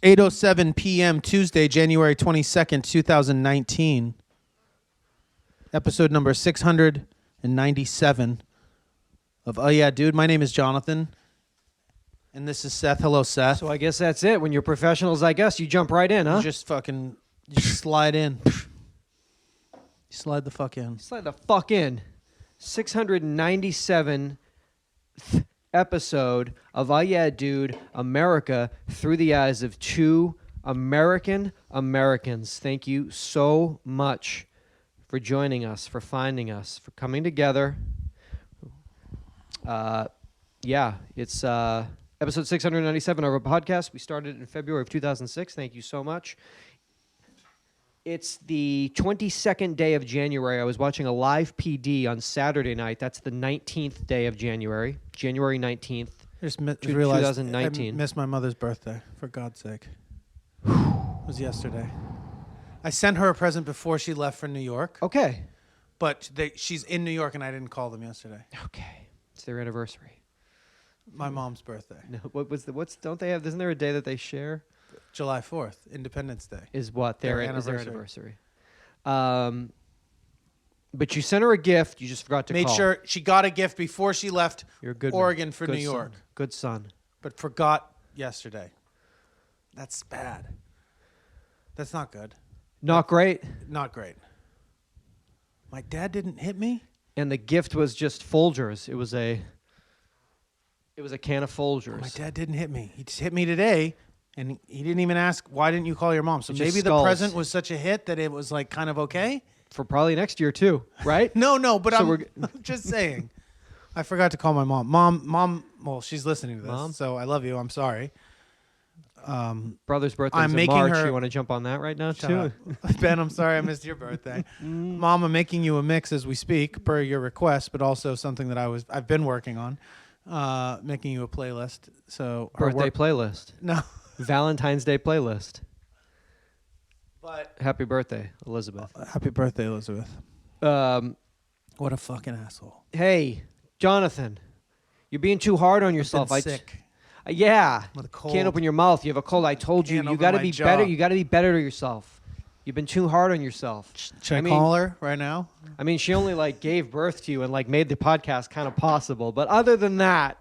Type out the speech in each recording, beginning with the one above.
8:07 p.m. Tuesday, January 22nd, 2019. Episode number 697 of Oh Yeah Dude. My name is Jonathan, and this is Seth. Hello, Seth. So I guess that's it. When you're professionals, I guess you jump right in, huh? You just slide in. Slide the fuck in. Slide the fuck in. 697th episode of Oh Yeah Dude, America through the eyes of two Americans. Thank you so much for joining us, for finding us, for coming together. It's episode 697 of our podcast. We started in February of 2006. Thank you so much. It's the 22nd day of January. I was watching a live PD on Saturday night. That's the 19th day of January, January 19th, Just realized 2019. I missed my mother's birthday, for God's sake. It was yesterday. I sent her a present before she left for New York. Okay. But she's in New York, and I didn't call them yesterday. Okay. It's their anniversary. My mom's birthday. No, don't they have, isn't there a day that they share? July 4th, Independence Day. Is what? Their anniversary. But you sent her a gift. You just forgot to call. Made sure she got a gift before she left You're a good Oregon man. for Good New York. son. Good son. But forgot yesterday. That's bad. That's not good. Not great. Not great. My dad didn't hit me? And the gift was just Folgers. It was a can of Folgers. My dad didn't hit me. He just hit me today, and he didn't even ask, why didn't you call your mom? So Just maybe skulls. the present was such a hit that it was like kind of okay? For probably next year too, right? No, but So I'm just saying. I forgot to call my mom. Mom, well, she's listening to this, Mom? so I love you. I'm sorry. Brother's birthday I'm in making March. her- You want to jump on that right now Shut too? up. Ben, I'm sorry I missed your birthday. Mom, I'm making you a mix as we speak, per your request, but also something that I've been working on, making you a playlist. So Birthday playlist. No, Valentine's Day playlist. but Happy birthday, Elizabeth. happy birthday, Elizabeth. What a fucking asshole. Hey, Jonathan, you're being too hard on yourself. Been sick. Yeah. With a cold. Can't open your mouth. You have a cold. I told you. Can't You open got to my be jaw. better. You got to be better to yourself. You've been too hard on yourself. Should I call her right now? I mean, she only gave birth to you and made the podcast kind of possible. But other than that,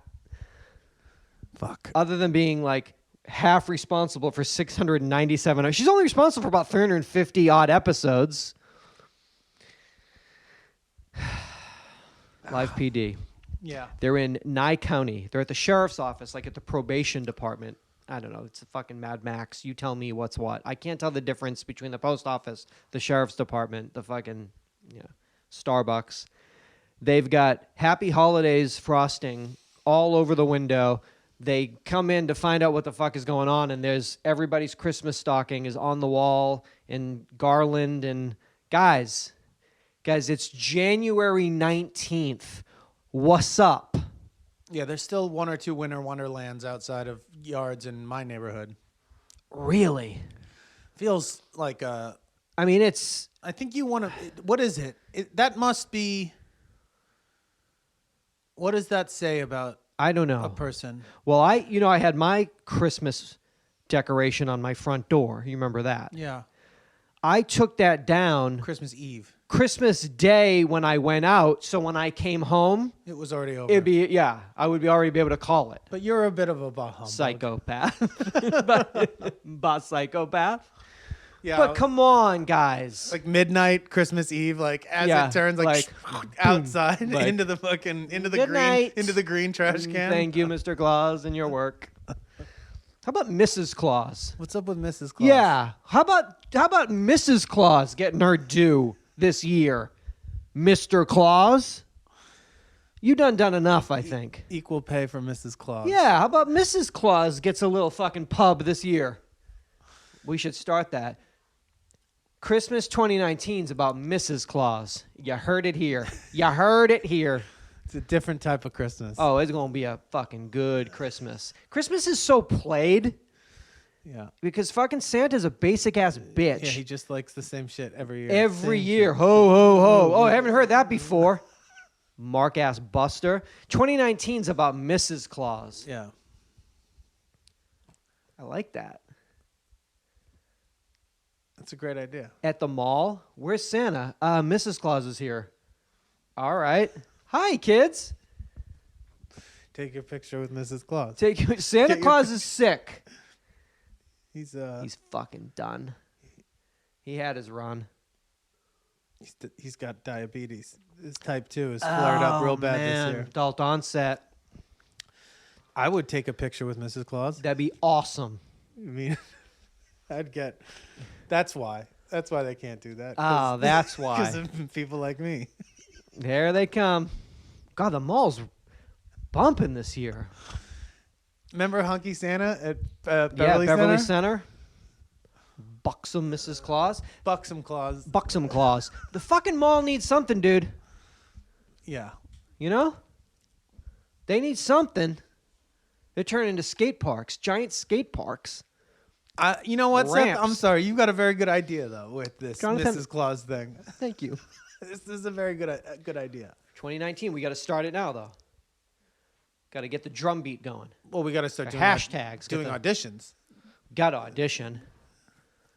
Fuck. other than being half responsible for 697, she's only responsible for about 350 odd episodes. Live PD. Yeah. They're in Nye County. They're at the sheriff's office, at the probation department. I don't know. It's a fucking Mad Max. You tell me what's what. I can't tell the difference between the post office, the sheriff's department, the fucking Starbucks. They've got Happy Holidays frosting all over the window. They come in to find out what the fuck is going on, and there's everybody's Christmas stocking is on the wall and garland. And guys, it's January 19th. What's up? Yeah, there's still one or two winter wonderlands outside of yards in my neighborhood. Really? Feels like I mean, it's... I think you want to... What is it? That must be... What does that say about I don't know. a person? Well, I had my Christmas decoration on my front door. You remember that? Yeah. I took that down Christmas Eve. Christmas Day when I went out. So when I came home, It was already over. I would already be able to call it. But you're a bit of a humbug. Psychopath. Psychopath. Yeah. But come on, guys. Like midnight Christmas Eve, as Yeah, it turns outside into the fucking into the green trash can. Thank you, Mr. Claus, and your work. How about Mrs. Claus? What's up with Mrs. Claus? Yeah. How about Mrs. Claus getting her due this year? Mr. Claus? You done enough, I think. Equal pay for Mrs. Claus. Yeah, how about Mrs. Claus gets a little fucking pub this year? We should start that. Christmas 2019 is about Mrs. Claus. You heard it here. You heard it here. It's a different type of Christmas. Oh, it's going to be a fucking good Christmas. Christmas is so played. Yeah. Because fucking Santa's a basic-ass bitch. Yeah, he just likes the same shit every year. Every Same year. shit. Ho, ho, ho. Oh, I haven't heard that before. Mark-ass buster. 2019 is about Mrs. Claus. Yeah. I like that. That's a great idea. At the mall? Where's Santa? Mrs. Claus is here. All right. Hi, kids. Take your picture with Mrs. Claus. Santa Claus is sick. He's fucking done. He had his run. He's got diabetes. His type 2 is flared up real bad this year. Adult onset. I would take a picture with Mrs. Claus. That'd be awesome. I mean, I'd get. That's why. That's why they can't do that. Oh, that's why. Because of people like me. There they come. God, the mall's bumping this year. Remember Hunky Santa at Beverly Center? Beverly Center. Buxom Mrs. Claus. Buxom Claus. Buxom Claus. The fucking mall needs something, dude. Yeah. You know? They need something. They're turning into skate parks, giant skate parks. You know what, Seth? Ramps. I'm sorry. You've got a very good idea, though, with this Jonathan- Mrs. Claus thing. Thank you. This is a very good idea. 2019, we got to start it now, though. Got to get the drum beat going. Well, we got to start The doing hashtags. doing auditions. Got to audition.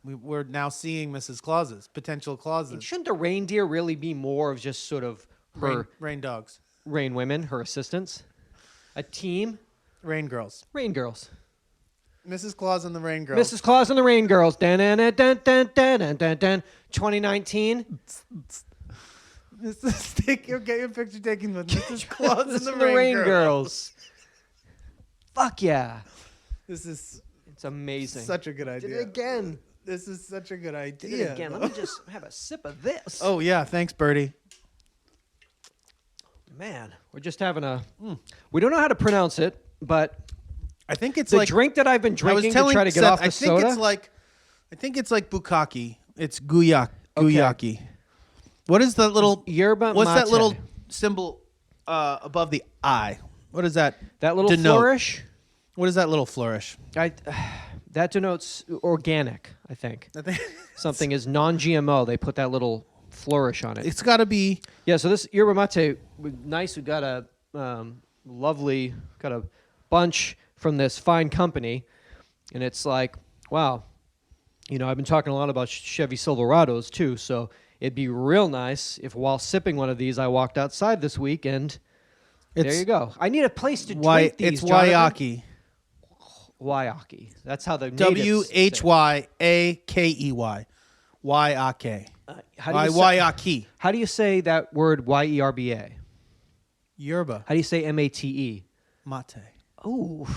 We're now seeing Mrs. Clauses, potential And Clauses. shouldn't the reindeer really be more of just sort of her Rain dogs. rain women, her assistants? A team? Rain girls. Rain girls. Mrs. Claus and the Rain Girls. Mrs. Claus and the Rain Girls. Dun, dun, dun, dun, dun, dun, dun, dun. 2019. Get your picture taken with Mrs. Claus and the Rain Rain Girls. Girls. Fuck yeah. This is It's amazing. such a good idea. Did it again. This is such a good idea. Did it again. Let me just have a sip of this. Oh, yeah. Thanks, Birdie. Man, we're just having a... We don't know how to pronounce it, but I think it's the like... drink that I've been I was drinking to telling try to get Seth, off the I think soda... I think it's like bukkake. It's guyaki. What is the little... Yerba What's that mate. little symbol above the I? What is that? That little denote? flourish? What is that little flourish? That denotes organic, I think. I think Something is non-GMO. They put that little flourish on it. it's got to be... Yeah, so this yerba mate, nice. We got a lovely, got a bunch from this fine company, and it's like, wow, you know, I've been talking a lot about Chevy Silverados too, so it'd be real nice if while sipping one of these, I walked outside this week and there you go. I need a place to drink these. It's Wyakee. Wyakee. That's how the natives Wyakey. Wyakey. Wyakee. How do you say that word Yerba? Yerba. How do you say Mate? Mate. Oh.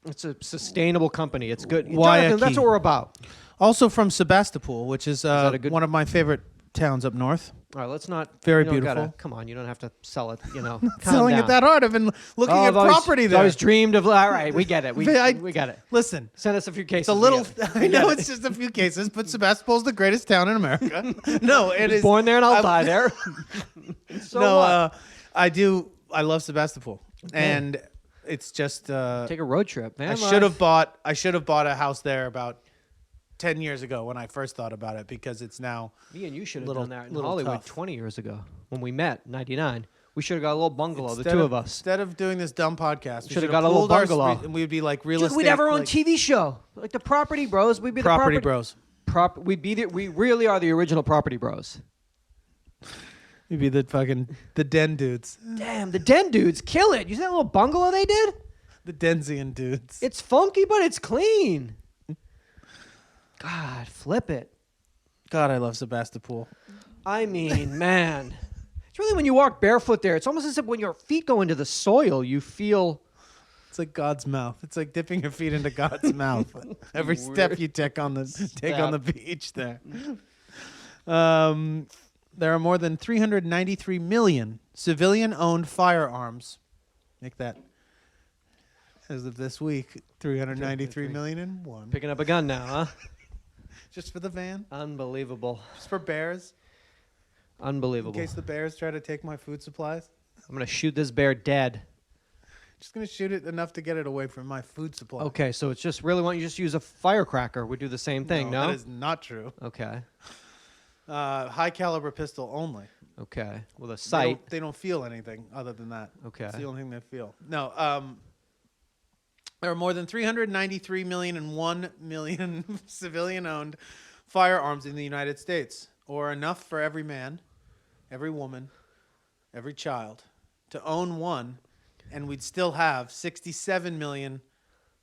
It's a sustainable company. It's good. Jonathan, Wyakee. that's what we're about. Also from Sebastopol, which is that a good- one of my favorite towns up north. All right, let's not. Very you don't beautiful. come on, you don't have to sell it. You know, calm Selling down. it that hard. I've been looking at property I've there. always dreamed of. All right, we get it. We got it. Listen, Send us a few cases. it's a little. We get it. I know it's just a few cases, but Sebastopol's the greatest town in America. No, it is. Born there and I'll die there. So no, what? I do. I love Sebastopol, and it's just. Take a road trip, man. I should have bought a house there about 10 years ago when I first thought about it, because it's now Me and you should have little- done that in little Hollywood tough. 20 years ago when we met, 99. We should have got a little bungalow, the instead two of us. Instead of doing this dumb podcast, we Should've should got have a little pooled our bungalow. and we'd be like real Dude, estate. we'd have our own like, TV show, like the Property Bros. We'd be the Property Bros. We'd be we really are the original Property Bros. We'd be the Den dudes, Damn, the Den dudes kill it. You see that little bungalow they did? the Denzian dudes. It's funky, but it's clean. God, flip it. God, I love Sebastopol. I mean, man. It's really when you walk barefoot there, it's almost as if when your feet go into the soil, you feel... It's like God's mouth. It's like dipping your feet into God's mouth. Every step you take on the beach there. There are more than 393 million civilian-owned firearms. Make that, as of this week, 393 million and one. Picking up a gun now, huh? Just for the van. Unbelievable. Just for bears. In Unbelievable. case the bears try to take my food supplies. I'm going to shoot this bear dead. Just going to shoot it enough to get it away from my food supply. Okay, so it's just really, why don't you just use a firecracker? We do the same thing, no? That is not true. Okay. High caliber pistol only. Okay. With a They sight. don't feel anything other than that. Okay. It's the only thing they feel. No, There are more than 393 million and 1 million civilian-owned firearms in the United States, or enough for every man, every woman, every child to own one, and we'd still have 67 million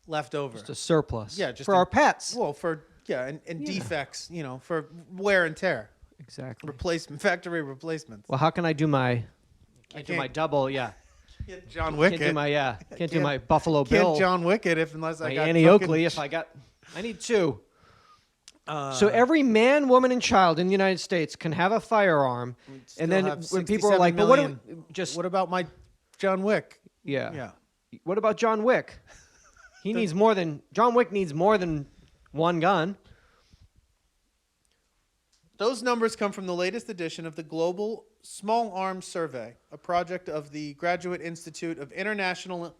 left over. Just a surplus. Yeah, just for our pets. Well, and defects, for wear and tear. Exactly. Factory replacements. Well, how can I do my do my double? Yeah. Can't John Wick Can't do my Can't do my Buffalo Can't Bill. John Wick it unless I my got Annie Oakley. If I need two. So every man, woman, and child in the United States can have a firearm, and then when people are like, "But what about my John Wick?" Yeah. What about John Wick? John Wick needs more than one gun. Those numbers come from the latest edition of the Global Small Arms Survey, a project of the Graduate Institute of International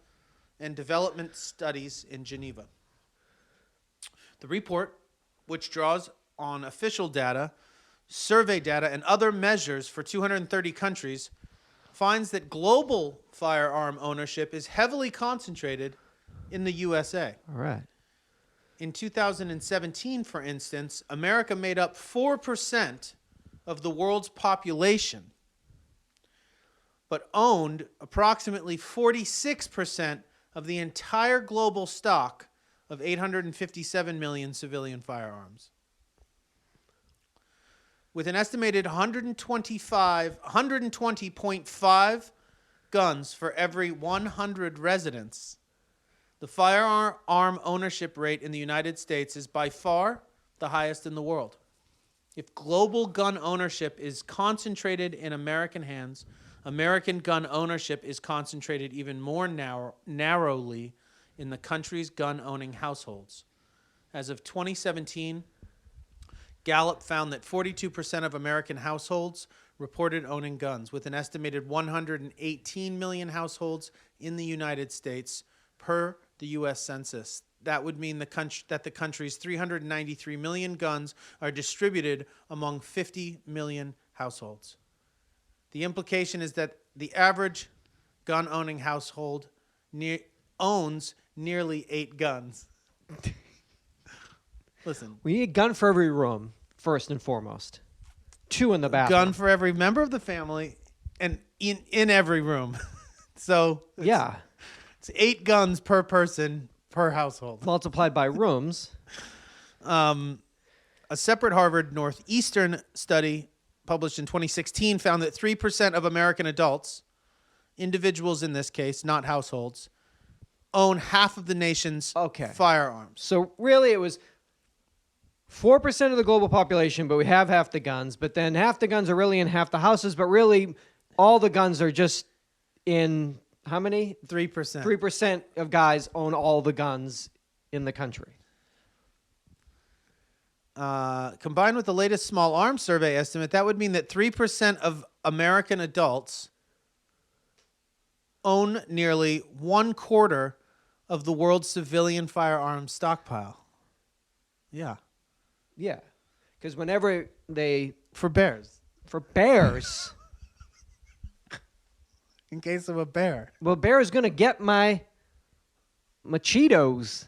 and Development Studies in Geneva. The report, which draws on official data, survey data, and other measures for 230 countries, finds that global firearm ownership is heavily concentrated in the USA. All right. In 2017, for instance, America made up 4% of the world's population, but owned approximately 46% of the entire global stock of 857 million civilian firearms. With an estimated 120.5 guns for every 100 residents, the firearm ownership rate in the United States is by far the highest in the world. If global gun ownership is concentrated in American hands, American gun ownership is concentrated even more narrowly in the country's gun-owning households. As of 2017, Gallup found that 42% of American households reported owning guns, with an estimated 118 million households in the United States per the U.S. Census. That would mean that the country's 393 million guns are distributed among 50 million households. The implication is that the average gun-owning household owns nearly 8 guns. Listen. We need a gun for every room, first and foremost. 2 in the bathroom. Gun for every member of the family and in every room. So it's 8 guns per person per household. Multiplied by rooms. A separate Harvard Northeastern study published in 2016 found that 3% of American adults, individuals in this case, not households, own half of the nation's firearms. So really it was 4% of the global population, but we have half the guns. But then half the guns are really in half the houses, but really all the guns are just in how many? 3%. 3% of guys own all the guns in the country. Combined with the latest small arms survey estimate, that would mean that 3% of American adults own nearly 1/4 of the world's civilian firearms stockpile. Yeah. Yeah. Because whenever they... For bears. In case of a bear. Well, bear is going to get my Cheetos.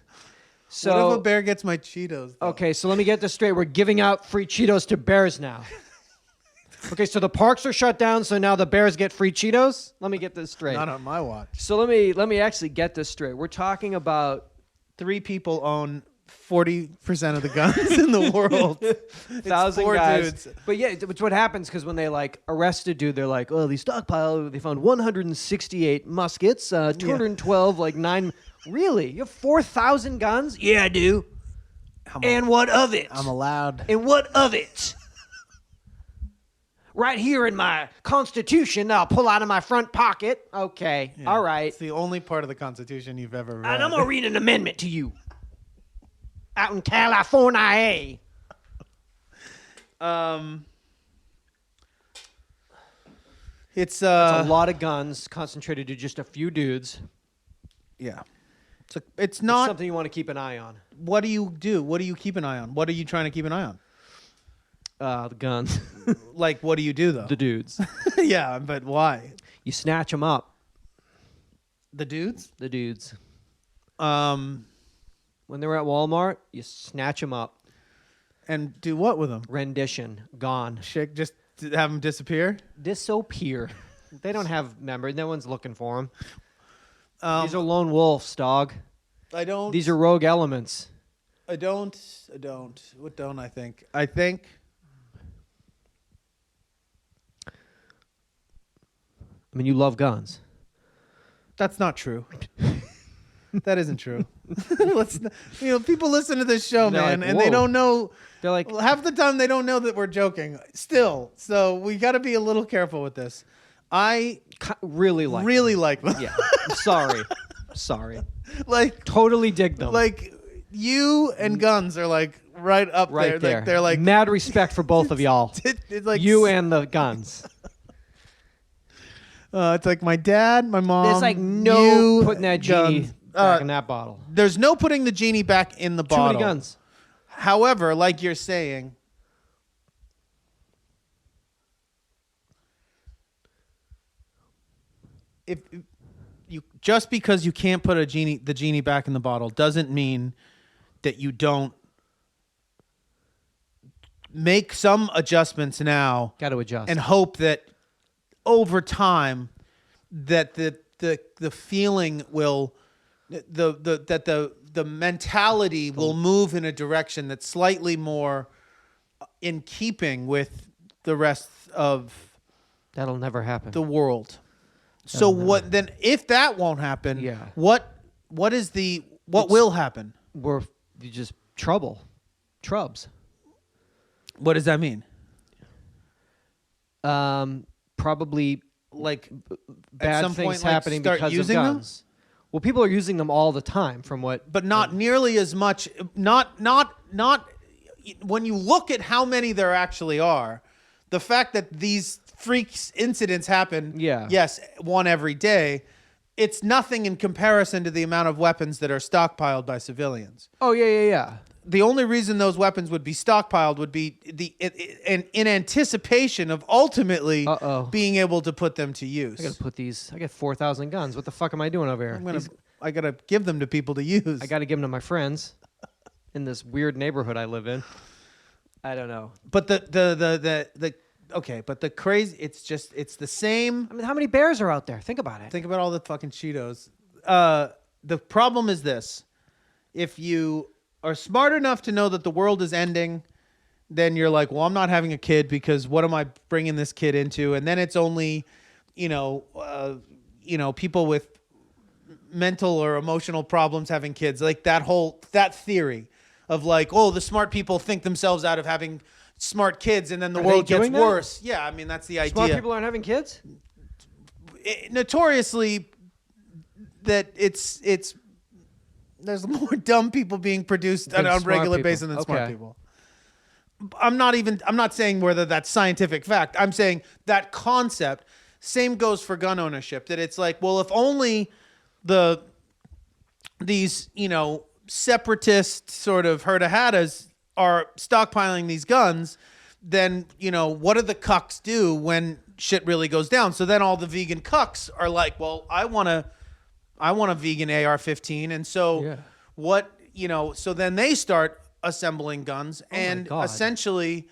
So, what if a bear gets my Cheetos, though? Okay, so let me get this straight. We're giving out free Cheetos to bears now. Okay, so the parks are shut down, so now the bears get free Cheetos? Let me get this straight. Not on my watch. So let me actually get this straight. We're talking about 3 people own 40% of the guns in the world. 1,000 guys. Dudes. But yeah, it's what happens because when they arrest a dude, they're like, oh, they found 168 muskets, 212 9. Really? You have 4,000 guns? Yeah, I do. And what of it? I'm allowed. And what of it? Right here in my Constitution, I'll pull out of my front pocket. Okay, all right. It's the only part of the Constitution you've ever read. And I'm going to read an amendment to you. Out in California. It's a lot of guns concentrated to just a few dudes. Yeah. It's not something you want to keep an eye on. What do you do? What do you keep an eye on? What are you trying to keep an eye on? The guns. What do you do, though? The dudes. Yeah, but why? You snatch them up. The dudes? The dudes. Um, When they're at Walmart, you snatch them up. and do what with them? Rendition. Gone. Shake, just to have them disappear. Disappear. They don't have members. No one's looking for them. Um, These are lone wolves, dog. I don't. These are rogue elements. I don't. What don't I think? I think. I mean, you love guns. That's not true. That isn't true. People listen to this show, They're man, like, and they "Whoa." don't know. They're like, Half the time they don't know that we're joking. Still, so we got to be a little careful with this. I really like like them. Yeah. Sorry. like Totally dig them. like you and guns are like right up right there. Like, they're like mad respect for both of y'all. it's like You and the guns. it's like my dad, my mom. There's like no you, putting that genie guns. back in that bottle. There's no putting the genie back in the Too bottle. many guns. However, like you're saying, if you just because you can't put the genie back in the bottle doesn't mean that you don't make some adjustments now Got to adjust. and hope that over time that the feeling will the mentality will move in a direction that's slightly more in keeping with the rest of That'll never happen. the world. So what then if that won't happen, Yeah. what will happen? We're just trubs. What does that mean? Probably Like bad some things point, like, happening start because of using them? guns. Well, people are using them all the time from what but not nearly as much. Not when you look at how many there actually are. The fact that these freaks incidents happen, Yeah. yes, one every day. It's nothing in comparison to the amount of weapons that are stockpiled by civilians. Oh, yeah. The only reason those weapons would be stockpiled would be in anticipation of ultimately being able to put them to use. I got 4,000 guns. What the fuck am I doing over here? I gotta give them to people to use. I got to give them to my friends in this weird neighborhood I live in. I don't know. But but the crazy, it's the same. I mean, how many bears are out there? Think about it. Think about all the fucking Cheetos. The problem is this: if you are smart enough to know that the world is ending, then you're like, well, I'm not having a kid because what am I bringing this kid into? And then it's only, people with mental or emotional problems having kids. Like that theory of like, oh, the smart people think themselves out of having smart kids, and then the world gets worse. Yeah, I mean that's the idea. Smart people aren't having kids? Notoriously, that it's there's more dumb people being produced on a regular basis than smart people. I'm not saying whether that's scientific fact. I'm saying that concept. Same goes for gun ownership. That it's like, well, if only these separatist sort of herda-hattas are stockpiling these guns, then what do the cucks do when shit really goes down? So then all the vegan cucks are like, well, I want a vegan AR-15, and so so then they start assembling guns, and essentially,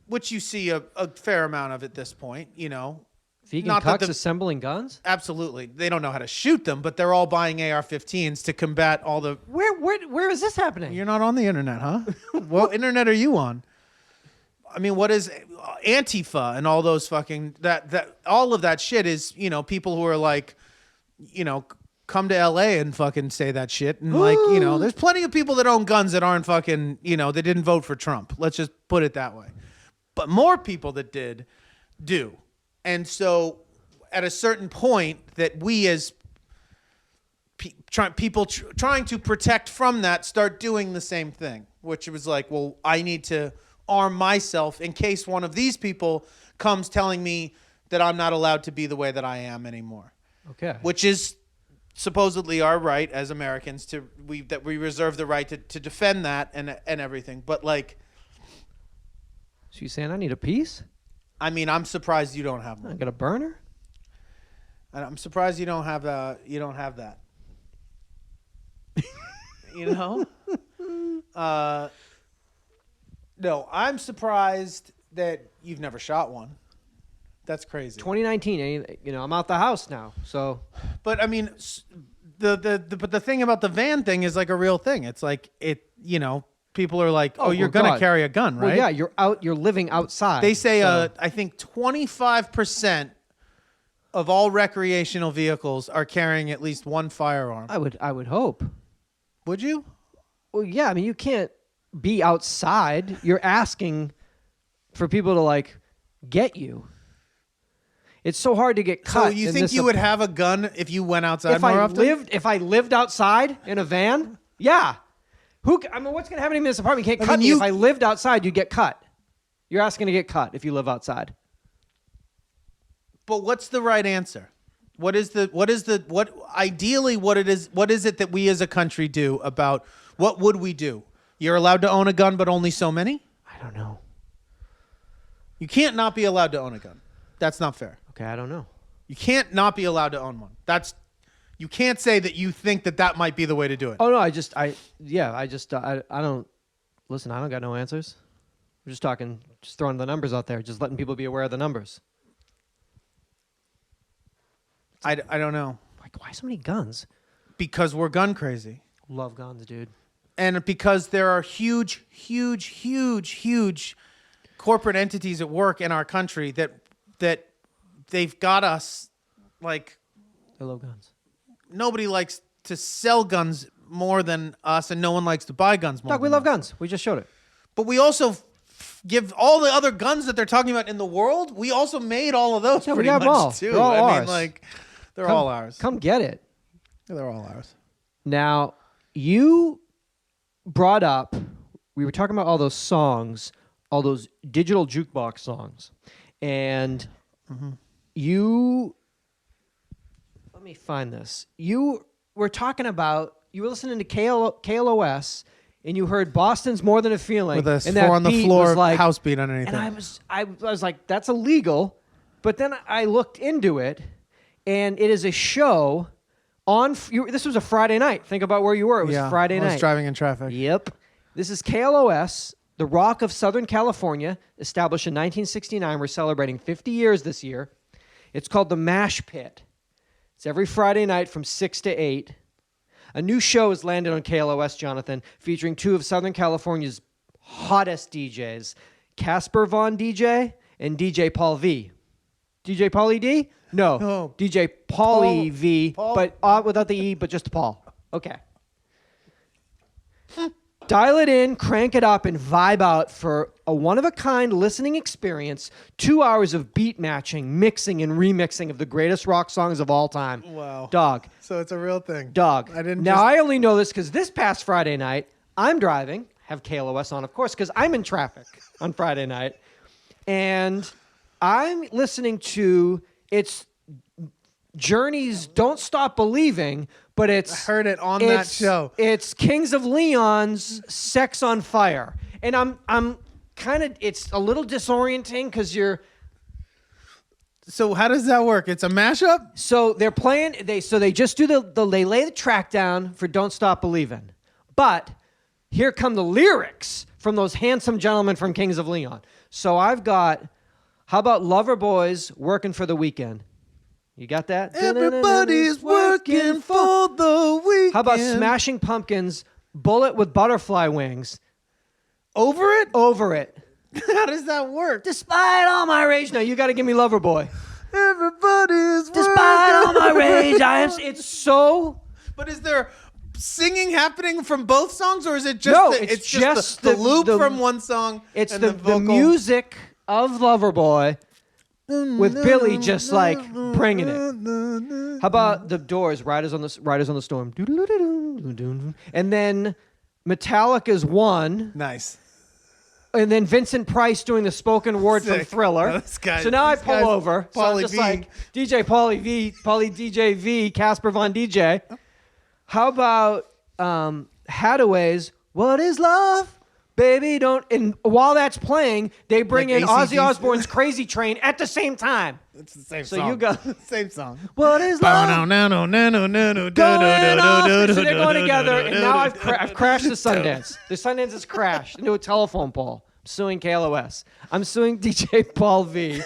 which you see a fair amount of at this point, Vegan cucks assembling guns? Absolutely. They don't know how to shoot them, but they're all buying AR-15s to combat all the... Where is this happening? You're not on the internet, huh? What internet are you on? I mean, what is Antifa and all those fucking... that all of that shit is, people who are like, come to LA and fucking say that shit. And like, there's plenty of people that own guns that aren't fucking, they didn't vote for Trump. Let's just put it that way. But more people that do. And so at a certain point that we as people trying to protect from that start doing the same thing, which was like, well, I need to arm myself in case one of these people comes telling me that I'm not allowed to be the way that I am anymore. Okay. Which is supposedly our right as Americans that we reserve the right to defend that and everything. But like, so you saying I need a piece? I mean, I'm surprised you don't have one. I got a burner? I'm surprised you don't have that. You know? No, I'm surprised that you've never shot one. That's crazy. 2019, I'm out the house now, so. But I mean, but the thing about the van thing is like a real thing. It's like people are like, oh, you're gonna carry a gun, right? Well, yeah, you're living outside. They say, I think 25% of all recreational vehicles are carrying at least one firearm. I would hope. Would you? Well, yeah. I mean, you can't be outside. You're asking for people to like get you. It's so hard to get cut. So you think you would have a gun if you went outside more often? If I lived outside in a van, yeah. What's going to happen to me in this apartment? You can't cut me. If I lived outside, you'd get cut. You're asking to get cut if you live outside. But what's the right answer? What is it that we as a country do about what would we do? You're allowed to own a gun, but only so many? I don't know. You can't not be allowed to own a gun. That's not fair. Okay, I don't know. You can't not be allowed to own one. You can't say that you think that might be the way to do it. Oh no, I don't listen. I don't got no answers. We're just talking, just throwing the numbers out there, just letting people be aware of the numbers. I don't know. Like, why so many guns? Because we're gun crazy. Love guns, dude. And because there are huge, huge, huge, huge corporate entities at work in our country that they've got us like. I love guns. Nobody likes to sell guns more than us, and no one likes to buy guns more. Doug, we love guns. We just showed it. But we also give all the other guns that they're talking about in the world. We also made all of those pretty much all. too. They're all I ours. mean, like they're all ours. Come get it. Yeah, they're all ours. Now, you brought up. We were talking about all those songs, all those digital jukebox songs, and you. Let me find this. You were talking about, you were listening to KLOS, and you heard Boston's More Than a Feeling. With a and four on the floor like, house beat underneath and it. I was like, that's illegal. But then I looked into it, and it is a show on, this was a Friday night. Think about where you were. It was Friday night. I was driving in traffic. Yep. This is KLOS, the Rock of Southern California, established in 1969. We're celebrating 50 years this year. It's called the Mash Pit. It's every Friday night from 6 to 8. A new show has landed on KLOS, Jonathan, featuring two of Southern California's hottest DJs, Casper Von DJ and DJ Paul V. DJ Pauly D? No. DJ Pauly V, Paul. but without the E, but just Paul. Okay. Dial it in, crank it up, and vibe out for a one-of-a-kind listening experience. 2 hours of beat matching, mixing, and remixing of the greatest rock songs of all time. Wow. Dog. So it's a real thing. Dog. I only know this because this past Friday night, I'm driving, have KLOS on, of course, because I'm in traffic on Friday night. And I'm listening to, it's Journey's Don't Stop Believing, but I heard it on that show. It's Kings of Leon's Sex on Fire. And I'm kind of, it's a little disorienting because you're. So how does that work? It's a mashup? So they're playing, they just do they lay the track down for Don't Stop Believing. But here come the lyrics from those handsome gentlemen from Kings of Leon. So I've got, how about Lover Boys Working for the Weekend? You got that? Everybody's working for the weekend. How about Smashing Pumpkins, Bullet with Butterfly Wings? Over it? Over it. How does that work? Despite all my rage. No, you got to give me Lover Boy. Everybody's Despite all my rage, it's so... But is there singing happening from both songs, or is it just no, it's just the loop from one song? It's and the music of Lover Boy with Billy just like bringing it. How about the Doors, Riders on the Storm, and then Metallica's One. Nice. And then Vincent Price doing the spoken word from Thriller. So now I pull over. So I'm just like DJ Pauly V, Pauly DJ V, Casper Von DJ. How about Hadaway's What Is Love? Baby, don't. And while that's playing, they bring Like in Ozzy AC/DC? Osbourne's Crazy Train at the same time. It's the same So song. you go. Same song. What is love? Going off. So they're going together, and now I've crashed the Sundance. The Sundance has crashed into a telephone pole. I'm suing KLOS. I'm suing DJ Paul V.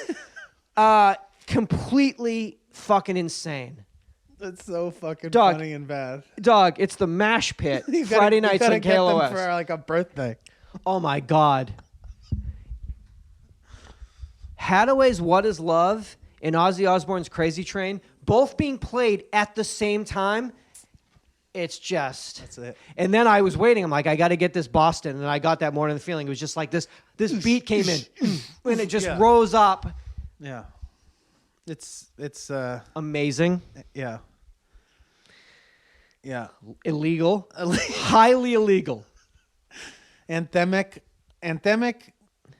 Completely fucking insane. That's so fucking Dog. funny and bad. Dog, it's the Mash Pit. Friday nights on Get them KLOS. for like a birthday. Oh my God. Hadaway's What Is Love and Ozzy Osbourne's Crazy Train, both being played at the same time. It's just. That's it. And then I was waiting. I'm like, I got to get this Boston. And I got that morning feeling. It was just like this beat came in and it just rose up. Yeah. It's amazing. Yeah. Yeah. Illegal. Highly illegal. Anthemic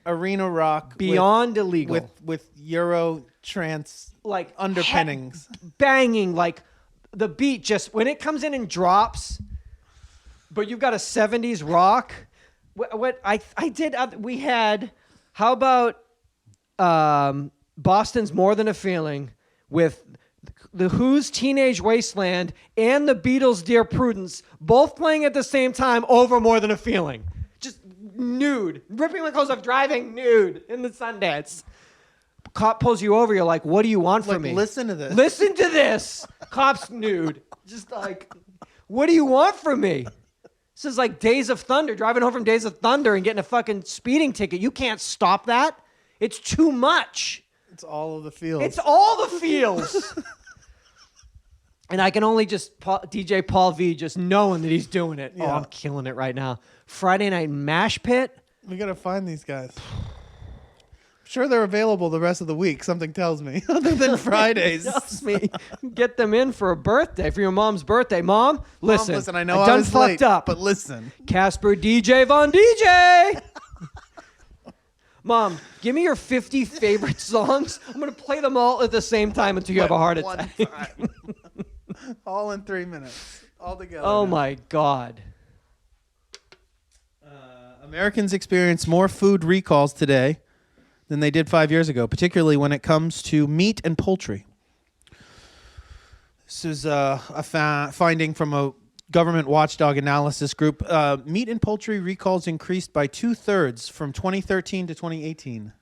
arena rock beyond illegal with Euro trance like underpinnings. Banging like the beat just when it comes in and drops, but you've got a 70s rock. What I did we had how about Boston's More Than a Feeling with the Who's Teenage Wasteland and the Beatles' Dear Prudence both playing at the same time over More Than a Feeling. Just nude. Ripping my clothes off, driving nude in the Sundance. Cop pulls you over, you're like, what do you want from me? Listen to this. Listen to this. Cop's nude. Just like, what do you want from me? This is like Days of Thunder, driving home from Days of Thunder and getting a fucking speeding ticket. You can't stop that. It's too much. It's all of the feels. It's all the feels. And I can only just DJ Paul V just knowing that he's doing it. Yeah. Oh, I'm killing it right now. Friday Night Mash Pit. We got to find these guys. I'm sure they're available the rest of the week, something tells me, other than Fridays. Tells me. Get them in for a birthday, for your mom's birthday. Mom, listen. Listen, I know I I done was fucked late, up. but listen. Casper DJ Von DJ. Mom, give me your 50 favorite songs. I'm going to play them all at the same time until you have a heart attack. One time. All in 3 minutes. All together. Oh, my God. Americans experience more food recalls today than they did 5 years ago, particularly when it comes to meat and poultry. This is a finding from a government watchdog analysis group. Meat and poultry recalls increased by 2/3 from 2013 to 2018.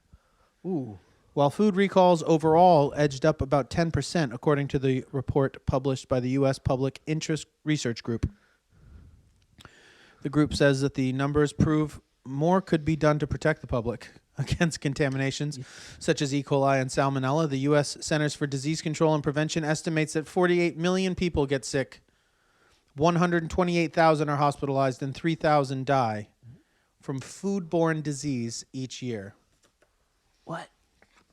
Ooh. While food recalls overall edged up about 10%, according to the report published by the U.S. Public Interest Research Group. The group says that the numbers prove more could be done to protect the public against contaminations such as E. coli and salmonella. The U.S. Centers for Disease Control and Prevention estimates that 48 million people get sick, 128,000 are hospitalized, and 3,000 die from foodborne disease each year. What?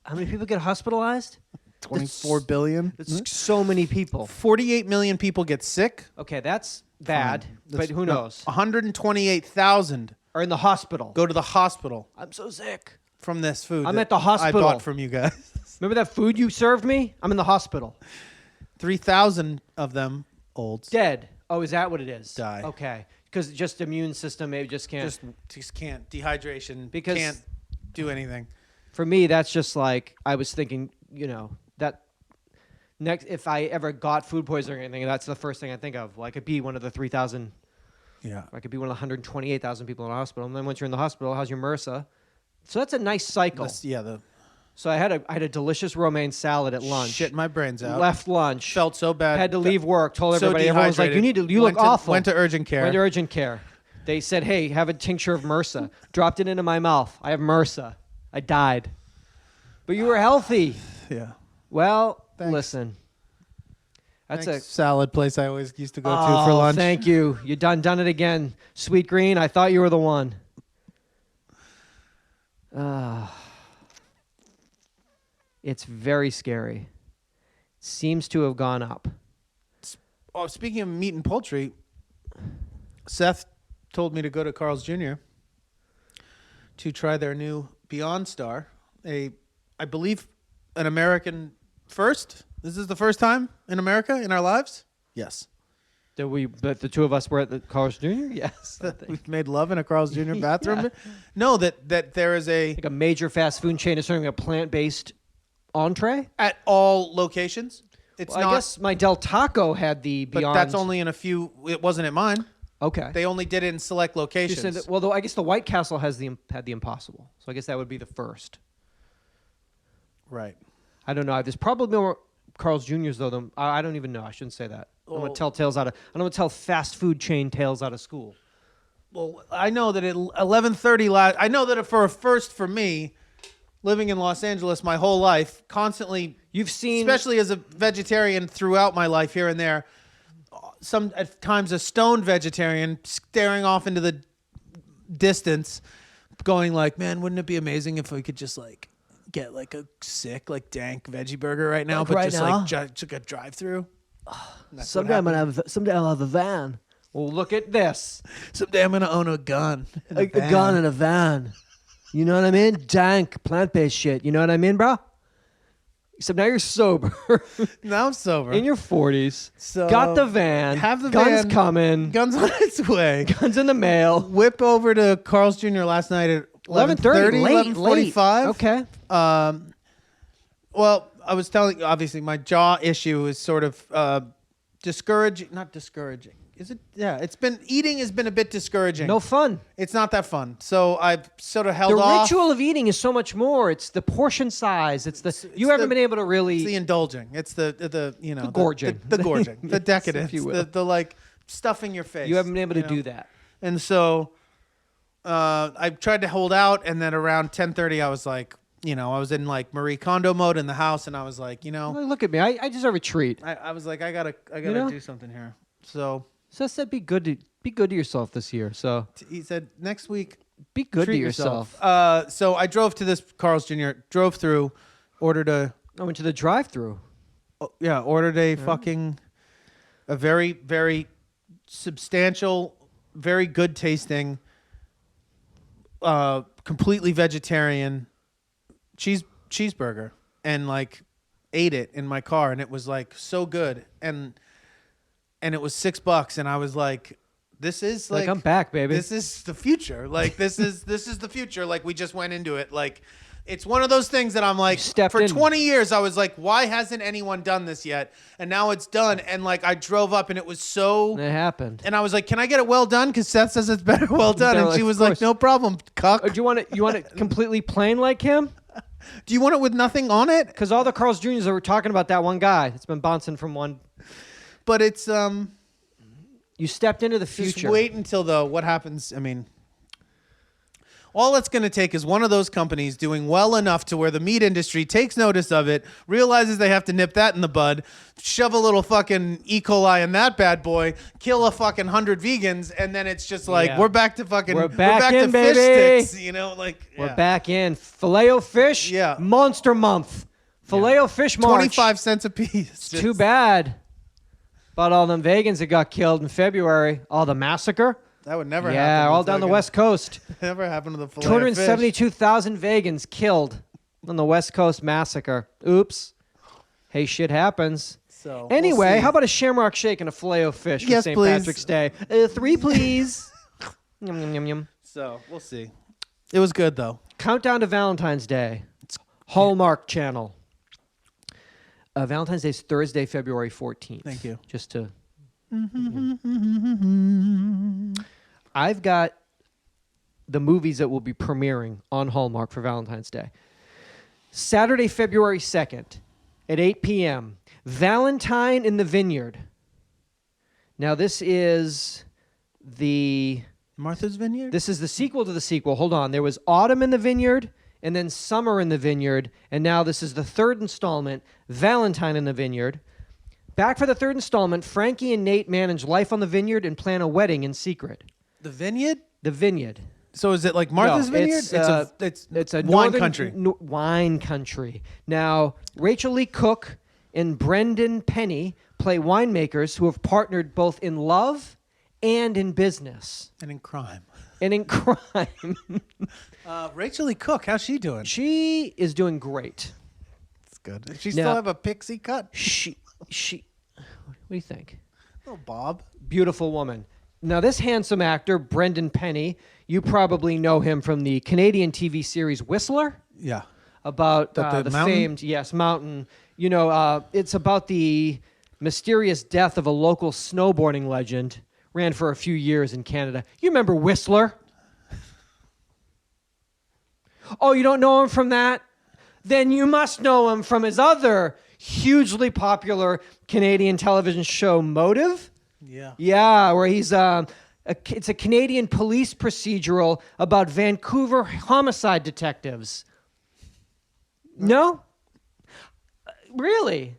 How many people get hospitalized? 24 billion? That's so many people. 48 million people get sick. Okay, that's bad, but who knows? 128,000 Are in the hospital. go to the hospital I'm so sick. from this food. I'm that at the hospital. I bought from you guys. Remember that food you served me? I'm in the hospital. 3,000 of them old. Dead. Oh, is that what it is? Die. Okay. Because just immune system maybe just can't. Just can't. Dehydration. Because- Can't do anything. For me, that's just like, I was thinking, that next, if I ever got food poisoning or anything, that's the first thing I think of. Well, I could be one of the 3,000. Yeah. I could be one of the 128,000 people in the hospital. And then once you're in the hospital, how's your MRSA? So that's a nice cycle. So I had a delicious romaine salad at lunch. Shit my brains out. Left lunch. Felt so bad. Had to leave work. Told So everybody. Everyone was like, dehydrated. you look awful. Went to urgent care. Went to urgent care. They said, hey, have a tincture of MRSA. Dropped it into my mouth. I have MRSA. I died. But you were healthy. Yeah. Well, Thanks. listen. That's Thanks, salad place I always used to go to for lunch. Thank you. You done it again. Sweet Green, I thought you were the one. It's very scary. Seems to have gone up. Oh, speaking of meat and poultry, Seth told me to go to Carl's Jr. to try their new Beyond Star, I believe an American first. This is the first time in America in our lives? Yes. But the two of us were at the Carl's Jr. Yes. We've made love in a Carl's Jr. bathroom. Yeah. No, that there is like a major fast food chain is serving a plant-based entree at all locations. It's not. I guess my Del Taco had the Beyond. But that's only in a few. It wasn't at mine. Okay. They only did it in select locations. Well, I guess the White Castle had the Impossible, so I guess that would be the first. Right. I don't know. There's probably more Carl's Jr.'s though. I don't even know. I shouldn't say that. I don't want to tell tales out of. I don't want to tell fast food chain tales out of school. Well, I know that at 11:30 I know that for a first for me, living in Los Angeles my whole life, constantly. You've seen, especially as a vegetarian throughout my life here and there, some at times a stoned vegetarian staring off into the distance, going like, "Man, wouldn't it be amazing if we could just like get like a sick, like dank veggie burger right now, but right just now? like just a drive-through." Someday I'll have a van. Well, look at this. Someday I'm gonna own a gun. A gun and a van. You know what I mean? Dank, plant-based shit. You know what I mean, bro? Except now you're sober. Now I'm sober. In your 40s. So got the van. Have the guns van. coming. Guns on its way. Guns in the mail. Whip over to Carl's Jr. last night at 11:30, late. 11:45. Okay. Well, I was telling, obviously, my jaw issue is sort of discouraging. Not discouraging. Is it? Yeah, eating has been a bit discouraging. No fun. It's not that fun. So I've sort of held the off. The ritual of eating is so much more. It's the portion size. You haven't been able to really. It's the indulging. It's the you know. The gorging. The gorging. The decadence. If you will. The like stuffing your face. You haven't been able to do that. And so I tried to hold out, and then around 10:30 I was like, I was in like Marie Kondo mode in the house, and I was like, look at me. I deserve a treat. I was like, I gotta do something here. So I said, be good to yourself this year. So he said next week, be good to yourself. So I drove to this Carl's Jr. Drove through, ordered a. I went to the drive-through. Yeah, ordered a a very, very substantial, very good tasting, completely vegetarian cheeseburger, and like ate it in my car, and it was like so good, and it was $6, and I was like, this is like I'm back, baby. This is the future. Like this is the future. Like we just went into it. Like it's one of those things that I'm like, for 20 years I was like, why hasn't anyone done this yet? And now it's done. And like I drove up, and it was so. It happened. And I was like, can I get it well done? Because Seth says it's better well done. And she was like, no problem, cuck. Do you want it completely plain like him? Do you want it with nothing on it? Because all the Carl's Jr.'s were talking about that one guy that's been bouncing from one. But it's you stepped into the future. Just wait until what happens. I mean, all it's going to take is one of those companies doing well enough to where the meat industry takes notice of it, realizes they have to nip that in the bud, shove a little fucking E. coli in that bad boy, kill a fucking 100 vegans, and then it's just like we're back to fucking we're back to baby. Fish sticks, we're back in Filet-O-Fish. Yeah. Monster month. Filet-O-Fish March. 25 cents a piece. It's too bad. About all them vegans that got killed in February. All the massacre. That would never happen. Yeah, all down the West Coast. Never happened to the Filet-O-Fish. 272,000 vegans killed on the West Coast massacre. Oops. Hey, shit happens. So anyway, we'll how about a shamrock shake and a Filet-O-Fish for St. please. Patrick's Day? 3, please. Yum, yum, yum, yum. So we'll see. It was good, though. Countdown to Valentine's Day. Hallmark Channel. Valentine's Day is Thursday, February 14th. Thank you. Just to... I've got the movies that will be premiering on Hallmark for Valentine's Day. Saturday, February 2nd at 8 p.m. Valentine in the Vineyard. Now, this is the... Martha's Vineyard? This is the sequel to the sequel. Hold on. There was Autumn in the Vineyard, and then Summer in the Vineyard, and now this is the third installment, Valentine in the Vineyard. Back for the third installment, Frankie and Nate manage life on the vineyard and plan a wedding in secret. The Vineyard? The Vineyard. So is it like Martha's Vineyard? It's a wine country. Wine country. Now, Rachael Leigh Cook and Brendan Penny play winemakers who have partnered both in love and in business. And in crime. Rachael Leigh Cook, how's she doing? She is doing great. That's good. Does she still have a pixie cut? She. What do you think? Oh, Bob. Beautiful woman. Now, this handsome actor, Brendan Penny, you probably know him from the Canadian TV series Whistler. Yeah. About The the mountain? famed, yes, mountain. You know, it's about the mysterious death of a local snowboarding legend. Ran for a few years in Canada. You remember Whistler? Oh, you don't know him from that? Then you must know him from his other hugely popular Canadian television show, Motive. Yeah. Yeah, where he's it's a Canadian police procedural about Vancouver homicide detectives. No? Really?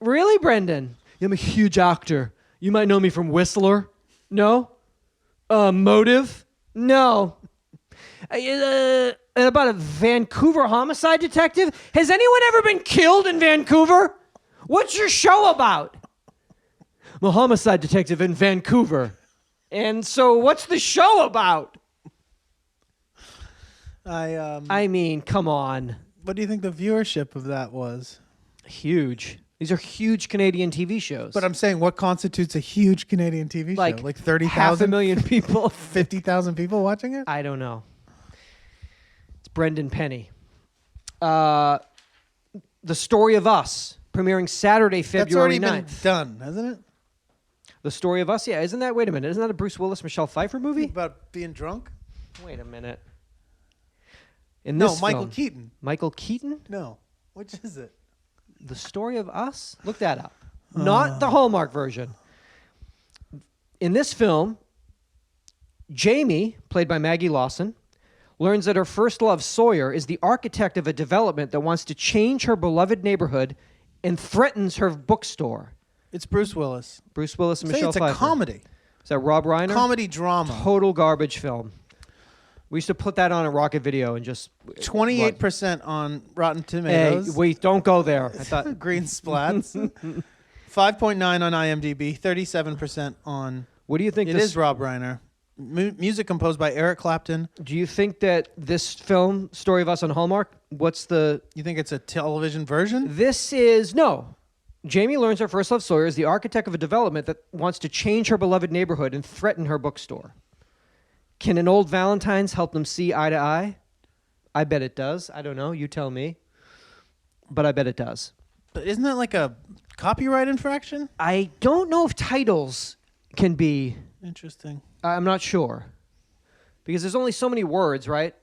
Really, Brendan? I'm a huge actor. You might know me from Whistler. No? Motive? No. And about a Vancouver homicide detective? Has anyone ever been killed in Vancouver? What's your show about? I'm a homicide detective in Vancouver. And so what's the show about? I mean, come on. What do you think the viewership of that was? Huge. These are huge Canadian TV shows. But I'm saying, what constitutes a huge Canadian TV show? Like 30,000? 500,000 people. 50,000 people watching it? I don't know. It's Brendan Penny. The Story of Us, premiering Saturday, February 9th. That's already been done, hasn't it? The Story of Us? Yeah, isn't that, wait a minute, isn't that a Bruce Willis, Michelle Pfeiffer movie? About being drunk? Wait a minute. In No, this Michael film- Keaton. Michael Keaton? No. Which is it? The Story of Us? Look that up. Not the Hallmark version. In this film, Jamie, played by Maggie Lawson, learns that her first love, Sawyer, is the architect of a development that wants to change her beloved neighborhood and threatens her bookstore. It's Bruce Willis. Bruce Willis and Say Michelle it's Pfeiffer. a comedy. Is that Rob Reiner? Comedy drama. Total garbage film. We used to put that on a Rocket Video and just... 28% on Rotten Hey, Tomatoes. wait, don't go there. I thought... Green splats. 5.9 on IMDb. 37% on... What do you think It is Rob Reiner. Music composed by Eric Clapton. Do you think that this film, Story of Us on Hallmark, what's the... You think it's a television version? This is... No. Jamie learns her first love, Sawyer, is the architect of a development that wants to change her beloved neighborhood and threaten her bookstore. Can an old Valentine's help them see eye to eye? I bet it does. I don't know. You tell me. But I bet it does. But isn't that like a copyright infraction? I don't know if titles can be... Interesting. I'm not sure. Because there's only so many words, right?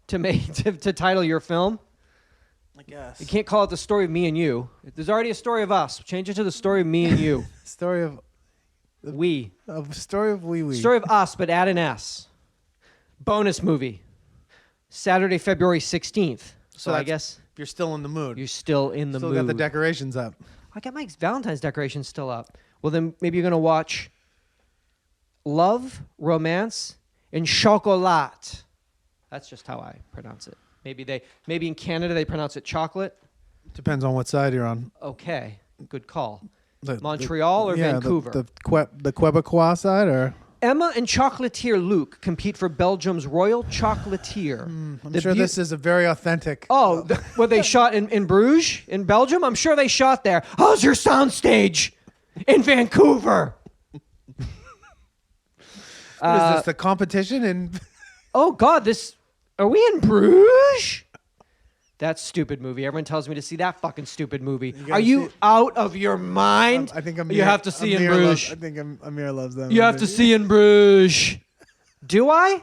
To title your film. I guess. You can't call it The Story of Me and You. There's already a story of us. Change it to The Story of Me and You. Story of... We. A story of wee wee. Story of us, but add an S. Bonus movie. Saturday, February 16th. So I guess You're still in the mood. you're still in the still mood. got the decorations up. I got my Valentine's decorations still up. Well, then maybe you're going to watch Love, Romance, and Chocolat. That's just how I pronounce it. Maybe in Canada they pronounce it chocolate. Depends on what side you're on. Okay, good call. The- Montreal or Vancouver? The Quebecois side, or Emma and chocolatier Luke compete for Belgium's Royal Chocolatier. I'm sure this is a very authentic. Oh, were they shot in Bruges, in Belgium? I'm sure they shot there. How's your soundstage in Vancouver? What is this? The competition in? Oh God, are we in Bruges? That stupid movie. Everyone tells me to see that fucking stupid movie. Are you out of your mind? I think You have to see in Bruges. I think Amir loves them. You have to see in Bruges. Do I?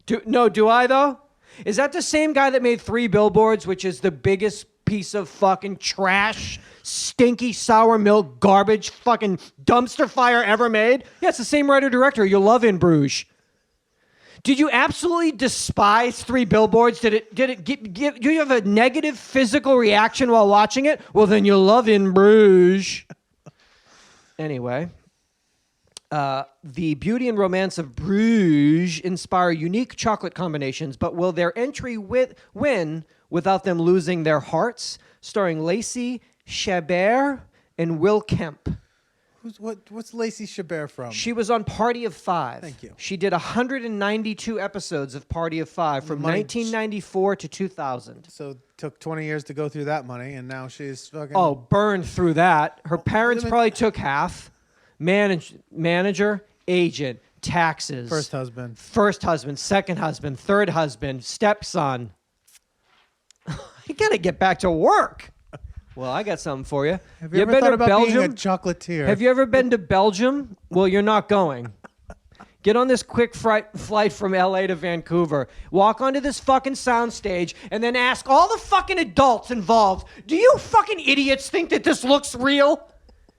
Do I though? Is that the same guy that made 3 Billboards, which is the biggest piece of fucking trash, stinky sour milk, garbage, fucking dumpster fire ever made? Yeah, it's the same writer-director. You'll love In Bruges. Did you absolutely despise 3 Billboards? Do you have a negative physical reaction while watching it? Well, then you'll love In Bruges. Anyway, the beauty and romance of Bruges inspire unique chocolate combinations, but will their entry win without them losing their hearts? Starring Lacey Chabert and Will Kemp. What's Lacey Chabert from? She was on Party of Five. Thank you. She did 192 episodes of Party of Five from 1994 to 2000. So it took 20 years to go through that money, and now she's fucking... Oh, burned through that. Her parents probably took half. Manager, agent, taxes. First husband, second husband, third husband, stepson. You gotta get back to work. Well, I got something for you. Have you ever been thought to about Belgium? being a chocolatier? Have you ever been to Belgium? Well, you're not going. Get on this quick flight from LA to Vancouver. Walk onto this fucking soundstage and then ask all the fucking adults involved, do you fucking idiots think that this looks real?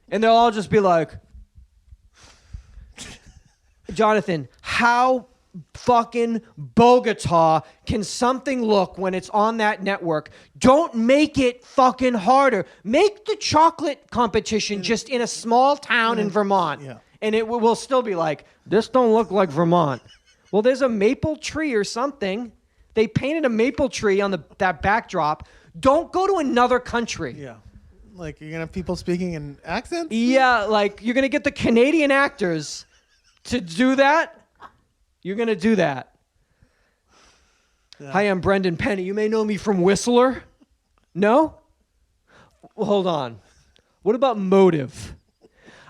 And they'll all just be like, Jonathan, how fucking Bogota can something look when it's on that network? Don't make it fucking harder. Make the chocolate competition just in a small town in Vermont. Yeah. And it will still be like, this don't look like Vermont. Well, there's a maple tree or something. They painted a maple tree on that backdrop. Don't go to another country. Yeah. Like, you're going to have people speaking in accents? Yeah, like, you're going to get the Canadian actors to do that. You're going to do that. Yeah. Hi, I'm Brendan Penny. You may know me from Whistler. No? Well, hold on. What about Motive?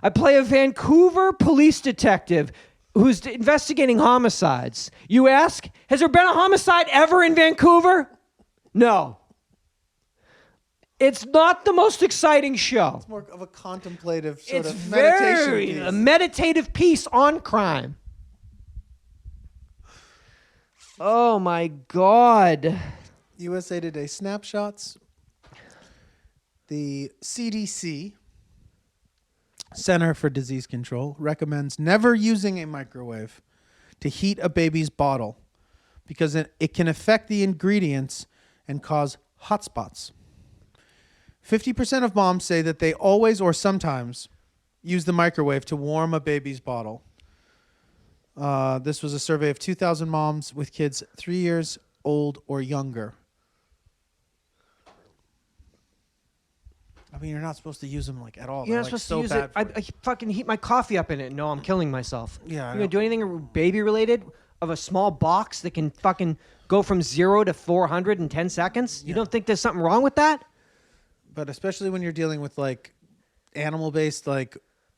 I play a Vancouver police detective who's investigating homicides. You ask, has there been a homicide ever in Vancouver? No. It's not the most exciting show. It's more of a contemplative sort it's of meditation very piece. A meditative piece on crime. Oh my God. USA Today snapshots. The CDC, Center for Disease Control, recommends never using a microwave to heat a baby's bottle because it can affect the ingredients and cause hot spots. 50% of moms say that they always or sometimes use the microwave to warm a baby's bottle. This was a survey of 2,000 moms with kids 3 years old or younger. I mean, you're not supposed to use them like at all. You're not They're, supposed like, to use it. I fucking heat my coffee up in it. No, I'm killing myself. Yeah, I You gonna know. do anything baby related of a small box that can fucking go from 0 to 400 in 10 seconds? You don't think there's something wrong with that? But especially when you're dealing with like animal-based like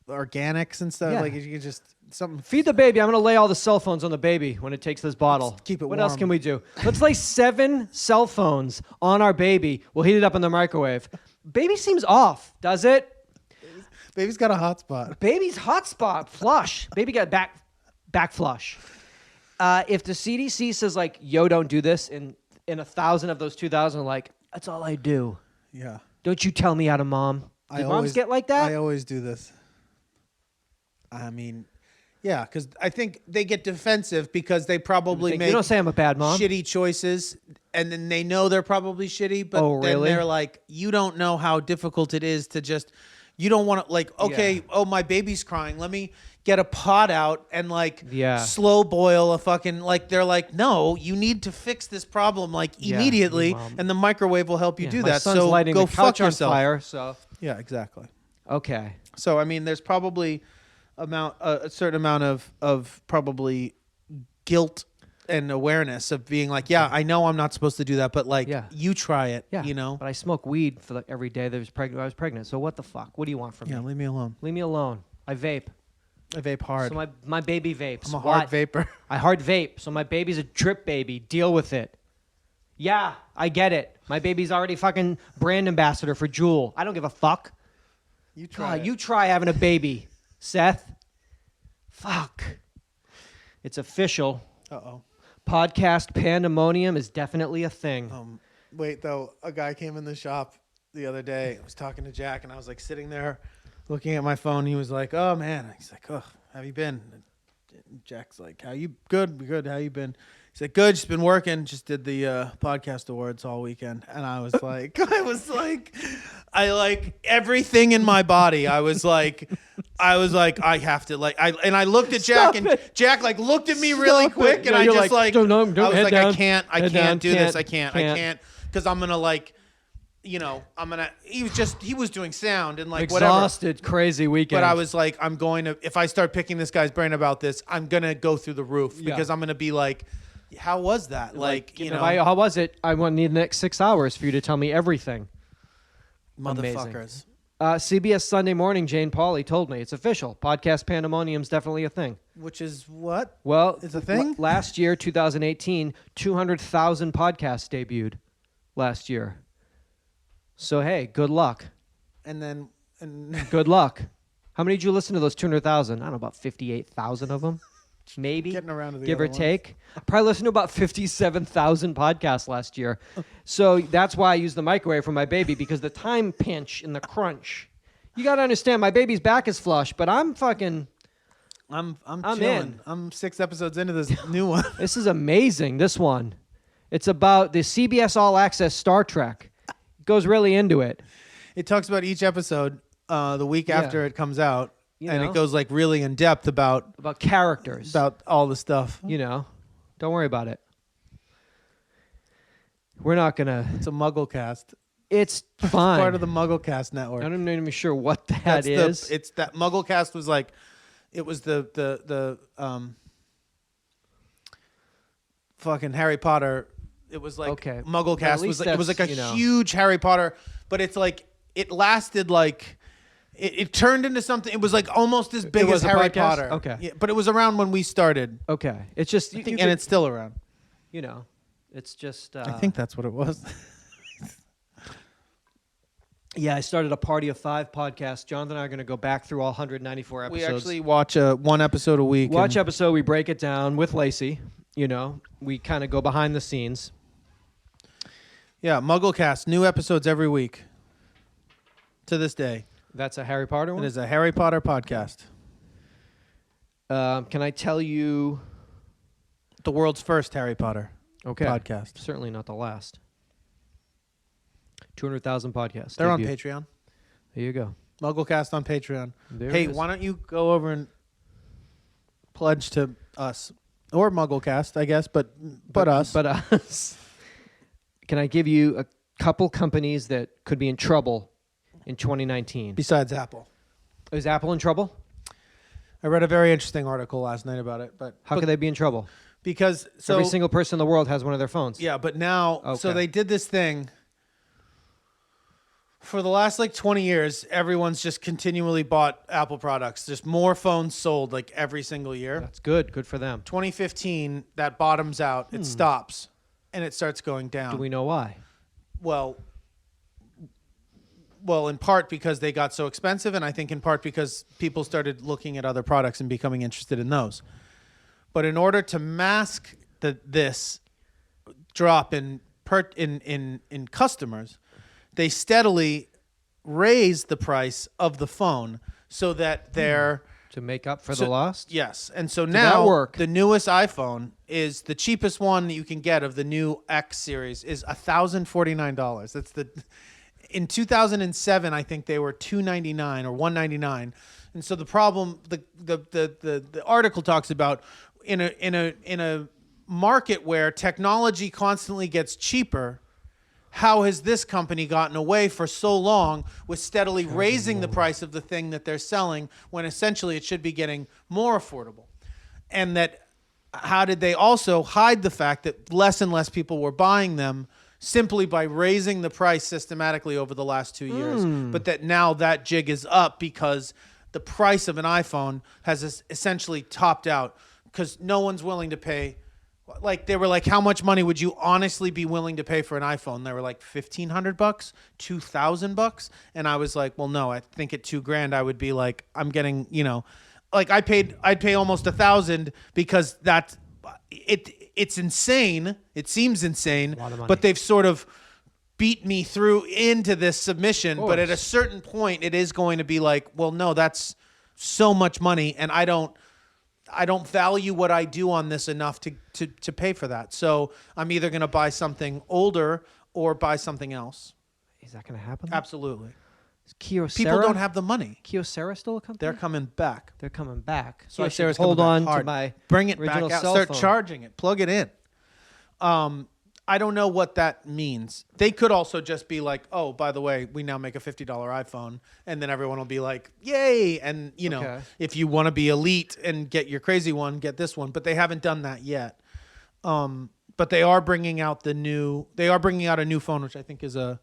organics and stuff, Yeah. like you can just something. Feed the baby. I'm going to lay all the cell phones on the baby when it takes this bottle. Let's keep it What else warm. can we do? Let's lay 7 cell phones on our baby. We'll heat it up in the microwave. Baby seems off, does it? Baby's got a hot spot. Baby's hot spot, flush. Baby got back flush. If the CDC says like, yo, don't do this, in 1,000 of those 2,000 are like, that's all I do. Yeah. Don't you tell me how to mom. Do moms get like that? I always do this. I mean, yeah, because I think they get defensive because they probably make You don't say I'm a bad mom. shitty choices, and then they know they're probably shitty, but Oh, then really? they're like, you don't know how difficult it is to just, you don't want to, like, okay, Yeah. oh, my baby's crying. Let me get a pot out and, like, Yeah. slow boil a fucking, like, they're like, no, you need to fix this problem, like, Yeah, immediately, Mom. and the microwave will help you do My that. son's So lighting go the fuck couch on yourself. fire, so. Yeah, exactly. Okay. So, I mean, there's probably a certain amount of probably guilt and awareness of being like, yeah, I know I'm not supposed to do that, but like, Yeah. you try it, Yeah. you know? But I smoke weed for like every day that I was pregnant. So what the fuck? What do you want from Yeah, me? leave me alone. Leave me alone. I vape. I vape hard. So my baby vapes. I'm a hard What? vapor. I hard vape. So my baby's a drip baby. Deal with it. Yeah, I get it. My baby's already fucking brand ambassador for Juul. I don't give a fuck. You try. You try having a baby, Seth. Fuck. It's official. Uh-oh. Podcast pandemonium is definitely a thing. Wait, though, a guy came in the shop the other day. I was talking to Jack, and I was like sitting there looking at my phone. He was like, oh, man. He's like, oh, how you been? And Jack's like, how you? Good, good. How you been? He's like, good. Just been working. Just did the podcast awards all weekend. And I was like, I like everything in my body. I was like, I have to like, I looked at Jack, and Jack like looked at me really quick, and Yeah, I you're just like, don't, I was head like, down, I can't head down, do this. I can't, because I'm gonna like, he was doing sound and like Exhausted, crazy weekend. But I was like, if I start picking this guy's brain about this, I'm going to go through the roof because I'm going to be like, how was that? How was it? I want need the next 6 hours for you to tell me everything. Motherfuckers. CBS Sunday Morning, Jane Pauley told me it's official. Podcast pandemonium's definitely a thing. Which is what? Well, it's a thing? Last year, 2018, 200,000 podcasts debuted last year. So, hey, good luck. And good luck. How many did you listen to those 200,000? I don't know, about 58,000 of them. Maybe. Getting around to the give or other take. I probably listened to about 57,000 podcasts last year. So that's why I use the microwave for my baby, because the time pinch and the crunch. You got to understand, my baby's back is flush, but I'm fucking... I'm chilling. in. I'm 6 episodes into this new one. This is amazing, this one. It's about the CBS All Access Star Trek. It goes really into it. It talks about each episode the week after it comes out. And know. it goes like really in depth about characters. About all the stuff. Don't worry about it. We're not going to... It's a Mugglecast. It's fine. Part of the Mugglecast network. I'm not even sure what that is. It's that Mugglecast was like... It was the fucking Harry Potter. It was like Mugglecast was like, it was like a huge Harry Potter, but it's like it lasted like it turned into something. It was like almost as big as Harry Potter. Okay, yeah, but it was around when we started. Okay, it's just and it's still around. It's just. I think that's what it was. Yeah, I started a Party of 5 podcast. Jonathan and I are going to go back through all 194 episodes. We actually watch one episode a week. Episode, we break it down with Lacey. We kind of go behind the scenes. Yeah, Mugglecast, new episodes every week. To this day. That's a Harry Potter one? It is a Harry Potter podcast. Can I tell you... The world's first Harry Potter podcast. Certainly not the last. 200,000 podcasts. They're on Patreon. There you go. Mugglecast on Patreon. Hey, why don't you go over and pledge to us? Or Mugglecast, I guess, but us. But us. Can I give you a couple companies that could be in trouble in 2019? Besides Apple. Is Apple in trouble? I read a very interesting article last night about it. But How could they be in trouble? Because every single person in the world has one of their phones. Yeah, but now, so they did this thing. For the last 20 years, everyone's just continually bought Apple products. There's more phones sold every single year. That's good. Good for them. 2015, that bottoms out. It stops, and it starts going down. Do we know why? Well, in part because they got so expensive, and I think in part because people started looking at other products and becoming interested in those. But in order to mask this drop in customers, they steadily raised the price of the phone so that they're... To make up for the loss? Yes. And so now the newest iPhone is the cheapest one that you can get of the new X series is $1,049. That's in 2007, I think they were $299 or $199. And so the problem, the article talks about in a market where technology constantly gets cheaper, how has this company gotten away for so long with steadily raising the price of the thing that they're selling when essentially it should be getting more affordable? And that how did they also hide the fact that less and less people were buying them simply by raising the price systematically over the last 2 years, but that now that jig is up because the price of an iPhone has essentially topped out because no one's willing to pay. They were like, how much money would you honestly be willing to pay for an iPhone? They were like $1,500, $2,000, and I was like, well, no, I think at $2,000 I would be like, I'm getting, I'd pay almost $1,000 because it's insane. It seems insane, but they've sort of beat me through into this submission. But at a certain point, it is going to be like, well, no, that's so much money, and I don't value what I do on this enough to pay for that. So I'm either going to buy something older or buy something else. Is that going to happen? Absolutely. Is Kyocera? People don't have the money. Kyocera still a company? They're coming back. They're coming back. So I hold on to my bring it back original out. cell Start phone. charging it. Plug it in. I don't know what that means. They could also just be like, oh, by the way, we now make a $50 iPhone, and then everyone will be like, yay. And, you know, if you want to be elite and get your crazy one, get this one. But they haven't done that yet. But they are bringing out a new phone, which I think is I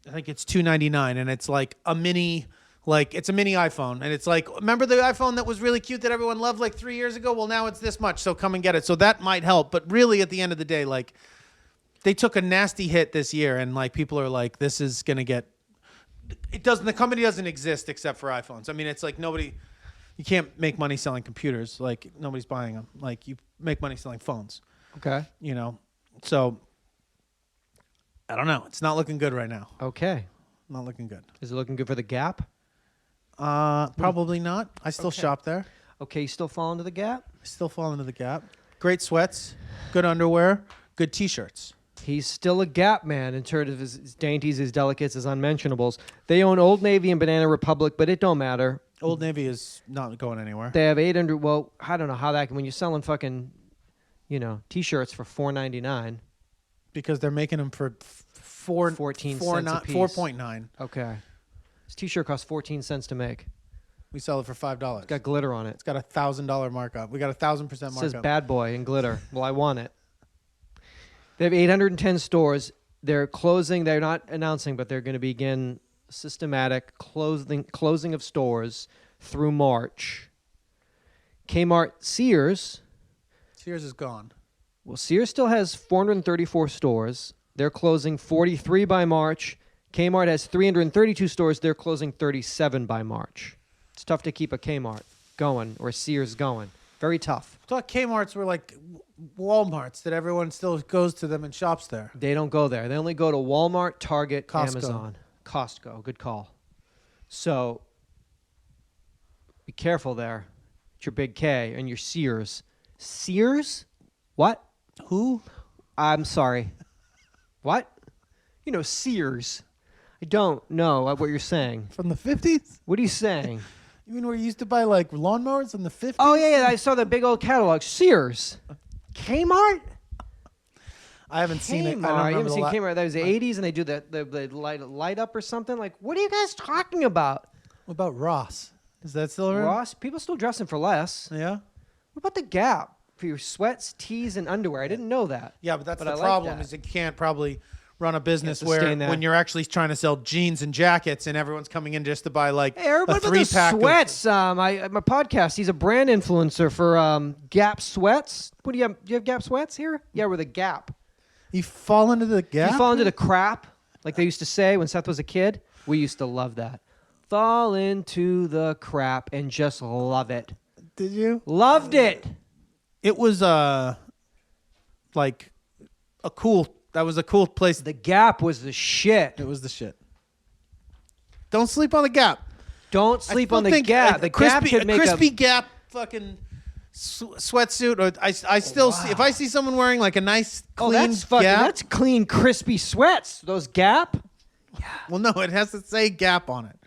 think it's $299, and it's like a mini. Like, it's a mini iPhone, and it's like, remember the iPhone that was really cute that everyone loved like 3 years ago? Well, now it's this much, so come and get it. So that might help. But really, at the end of the day, like, they took a nasty hit this year, and like people are like, this is going to get... The company doesn't exist except for iPhones. I mean, it's like you can't make money selling computers. Like, nobody's buying them. Like, you make money selling phones. Okay. You know? So, I don't know. It's not looking good right now. Okay. Not looking good. Is it looking good for the Gap? Probably not. I still shop there. Okay, you still fall into the Gap? I still fall into the Gap. Great sweats, good underwear, good T-shirts. He's still a Gap man in terms of his dainties, his delicates, his unmentionables. They own Old Navy and Banana Republic, but it don't matter. Old Navy is not going anywhere. They have 800. Well, I don't know how that can. When you're selling fucking, T-shirts for $4.99. Because they're making them for 14 cents a piece. 4.9. Okay. This T-shirt costs 14 cents to make. We sell it for $5. It's got glitter on it. It's got $1,000 markup. We got 1,000% markup. It says bad boy in glitter. Well, I want it. They have 810 stores. They're closing. They're not announcing, but they're going to begin systematic closing of stores through March. Kmart, Sears. Sears is gone. Well, Sears still has 434 stores. They're closing 43 by March. Kmart has 332 stores. They're closing 37 by March. It's tough to keep a Kmart going or a Sears going. Very tough. I thought Kmart's were like Walmarts, that everyone still goes to them and shops there. They don't go there. They only go to Walmart, Target, Costco. Amazon. Costco. Good call. So be careful there. It's your big K and your Sears. Sears? What? Who? I'm sorry. What? Sears. I don't know what you're saying. From the 50s? What are you saying? You mean where you used to buy like lawnmowers in the 50s? Oh, yeah, I saw the big old catalog. Sears. Kmart? I haven't seen it. I don't You haven't remember seen Kmart. That was the 80s, and they do the light up or something. Like, what are you guys talking about? What about Ross? Is that still around? Ross? People still dressing for less. Yeah? What about the Gap? For your sweats, tees, and underwear. I didn't know that. Yeah, but that's the I like problem that. is you can't probably run a business where sustain that. when you're actually trying to sell jeans and jackets and everyone's coming in just to buy like Hey, everybody, a about the 3-pack of sweats. My podcast. He's a brand influencer for Gap sweats. What do you have? Do you have Gap sweats here? Yeah, we're the Gap. You fall into the Gap? You fall into the crap, like they used to say when Seth was a kid. We used to love that. Fall into the crap and just love it. Did you? Loved it. It was like a cool. That was a cool place. The Gap was the shit. It was the shit. Don't sleep on the Gap. Don't sleep on the Gap. The Gap could make crispy Gap fucking sweatsuit. Or I still see, if I see someone wearing like a nice clean Gap. That's clean, crispy sweats. Those Gap. Well, no, it has to say Gap on it.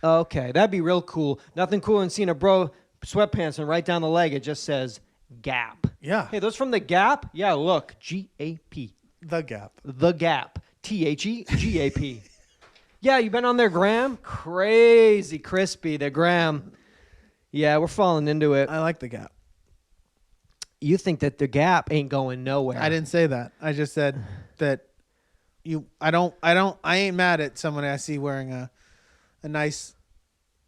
Okay, that'd be real cool. Nothing cooler than seeing a bro sweatpants and right down the leg it just says Gap. Yeah. Hey, those from the Gap? Yeah, look, G-A-P. The Gap. The Gap. T-H-E-G-A-P. Yeah, you been on their gram? Crazy crispy, the gram. Yeah, we're falling into it. I like the Gap. You think that the Gap ain't going nowhere. I didn't say that. I just said that I ain't mad at someone I see wearing a nice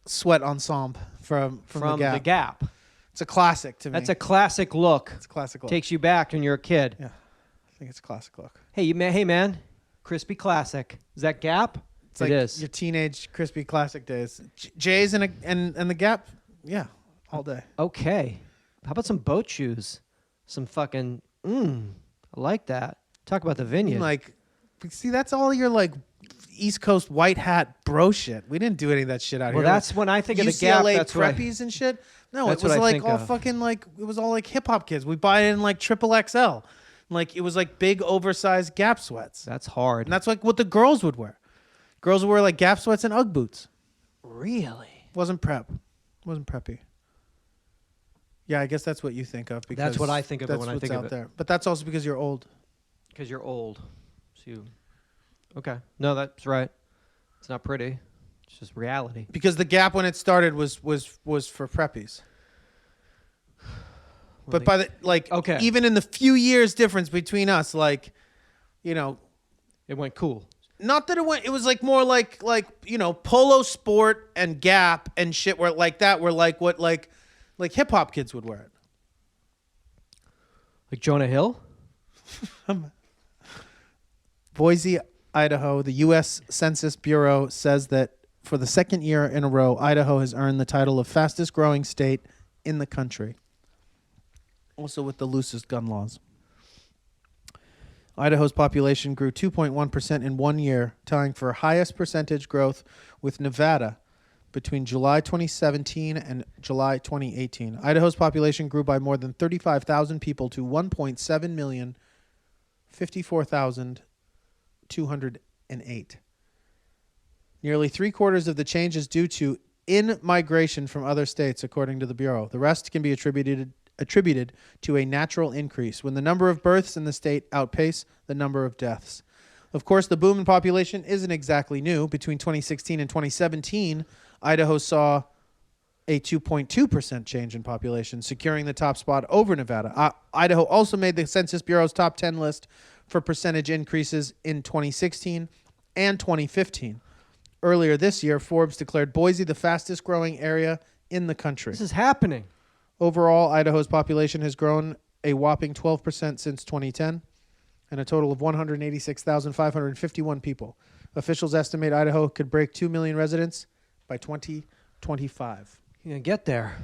sweat ensemble from the Gap. It's a classic to me. That's a classic look. It's a classic look. Takes you back when you're a kid. Yeah. I think it's a classic look. Hey, hey man, crispy classic. Is that Gap? It's like it is. Your teenage crispy classic days. J's and the Gap. Yeah, all day. Okay. How about some boat shoes? Some fucking I like that. Talk about the Vineyard. Like, see, that's all your like East Coast white hat bro shit. We didn't do any of that shit out here. Well, that's when I think of the Gap. UCLA That's what preppies and shit. No, that's it was what I like think all of. fucking like it was all like hip hop kids. We buy it in like triple XL. Like it was like big oversized Gap sweats. That's hard. And that's like what the girls would wear. Girls would wear like Gap sweats and UGG boots. Really? Wasn't preppy. Yeah, I guess that's what you think of. Because That's what I think of it that's when I what's think of out it. there. But that's also because you're old. Because you're old. So okay. No, that's right. It's not pretty. It's just reality. Because the Gap when it started was for preppies. But by the even in the few years difference between us, like, you know, it went cool. Not that it was like more like Polo Sport and Gap and shit were like that were like what like hip hop kids would wear it. Like Jonah Hill? Boise, Idaho, the U.S. Census Bureau says that for the second year in a row, Idaho has earned the title of fastest growing state in the country. Also with the loosest gun laws. Idaho's population grew 2.1% in 1 year, tying for highest percentage growth with Nevada between July 2017 and July 2018. Idaho's population grew by more than 35,000 people to 1.7 million, 54,208. Nearly three-quarters of the change is due to in-migration from other states, according to the Bureau. The rest can be attributed to a natural increase when the number of births in the state outpace the number of deaths. Of course, the boom in population isn't exactly new. Between 2016 and 2017, Idaho saw a 2.2% change in population, securing the top spot over Nevada. Idaho also made the Census Bureau's top 10 list for percentage increases in 2016 and 2015. Earlier this year, Forbes declared Boise the fastest growing area in the country. This is happening. Overall, Idaho's population has grown a whopping 12% since 2010, and a total of 186,551 people. Officials estimate Idaho could break 2 million residents by 2025. You're going to get there.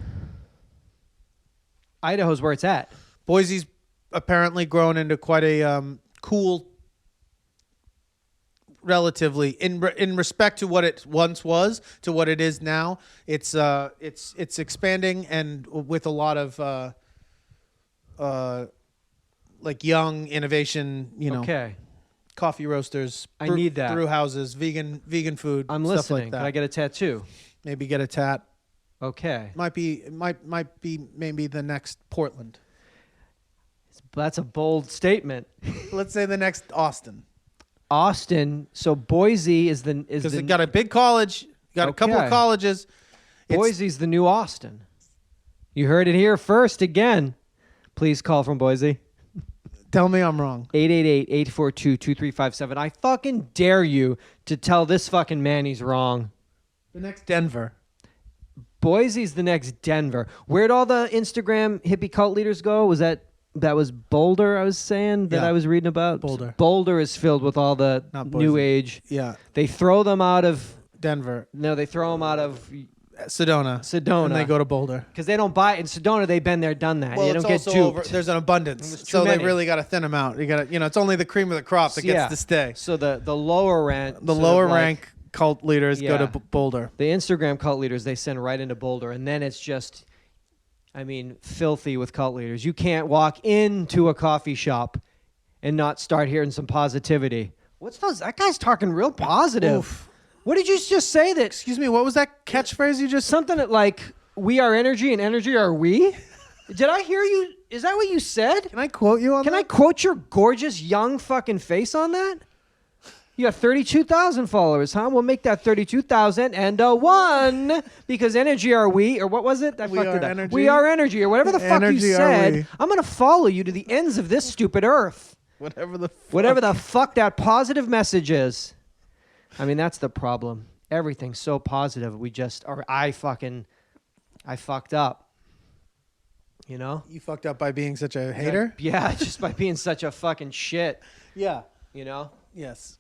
Idaho's where it's at. Boise's apparently grown into quite a cool, relatively, in respect to what it once was to what it is now. It's expanding, and with a lot of like young innovation, coffee roasters. I need that. Brew houses, vegan food. I'm stuff listening. like that. Can I get a tattoo? Maybe get a tat. Okay. Might be maybe the next Portland. That's a bold statement. Let's say the next Austin. Austin. So Boise is because they got a big college. Got a couple of colleges. Boise's the new Austin. You heard it here first again. Please call from Boise. Tell me I'm wrong. 888-842-2357. I fucking dare you to tell this fucking man he's wrong. The next Denver. Boise's the next Denver. Where'd all the Instagram hippie cult leaders go? That was Boulder, I was saying, that I was reading about? Boulder. Boulder is filled with all the new age. Yeah. They throw them out of... Denver. No, they throw them out of... Sedona. And they go to Boulder. Because they don't buy it. In Sedona, they've been there, done that. Well, you don't get duped. There's an abundance. So they really got to thin them out. You got to, it's only the cream of the crop that gets to stay. So the lower rank... The lower rank cult leaders go to Boulder. The Instagram cult leaders, they send right into Boulder. And then it's just... filthy with cult leaders. You can't walk into a coffee shop and not start hearing some positivity. What's those? That guy's talking real positive. Oof. What did you just say? That? Excuse me, what was that catchphrase you just... Something that like, we are energy and energy are we? Did I hear you? Is that what you said? Can I quote you on that? Can I quote your gorgeous young fucking face on that? You got 32,000 followers, huh? We'll make that 32,001 because energy are we, or what was it? We are energy. We are energy, or whatever the fuck you said. I'm going to follow you to the ends of this stupid earth. Whatever the fuck that positive message is. That's the problem. Everything's so positive. I fucked up. You fucked up by being such a hater? Yeah, just by being such a fucking shit. Yeah. Yes.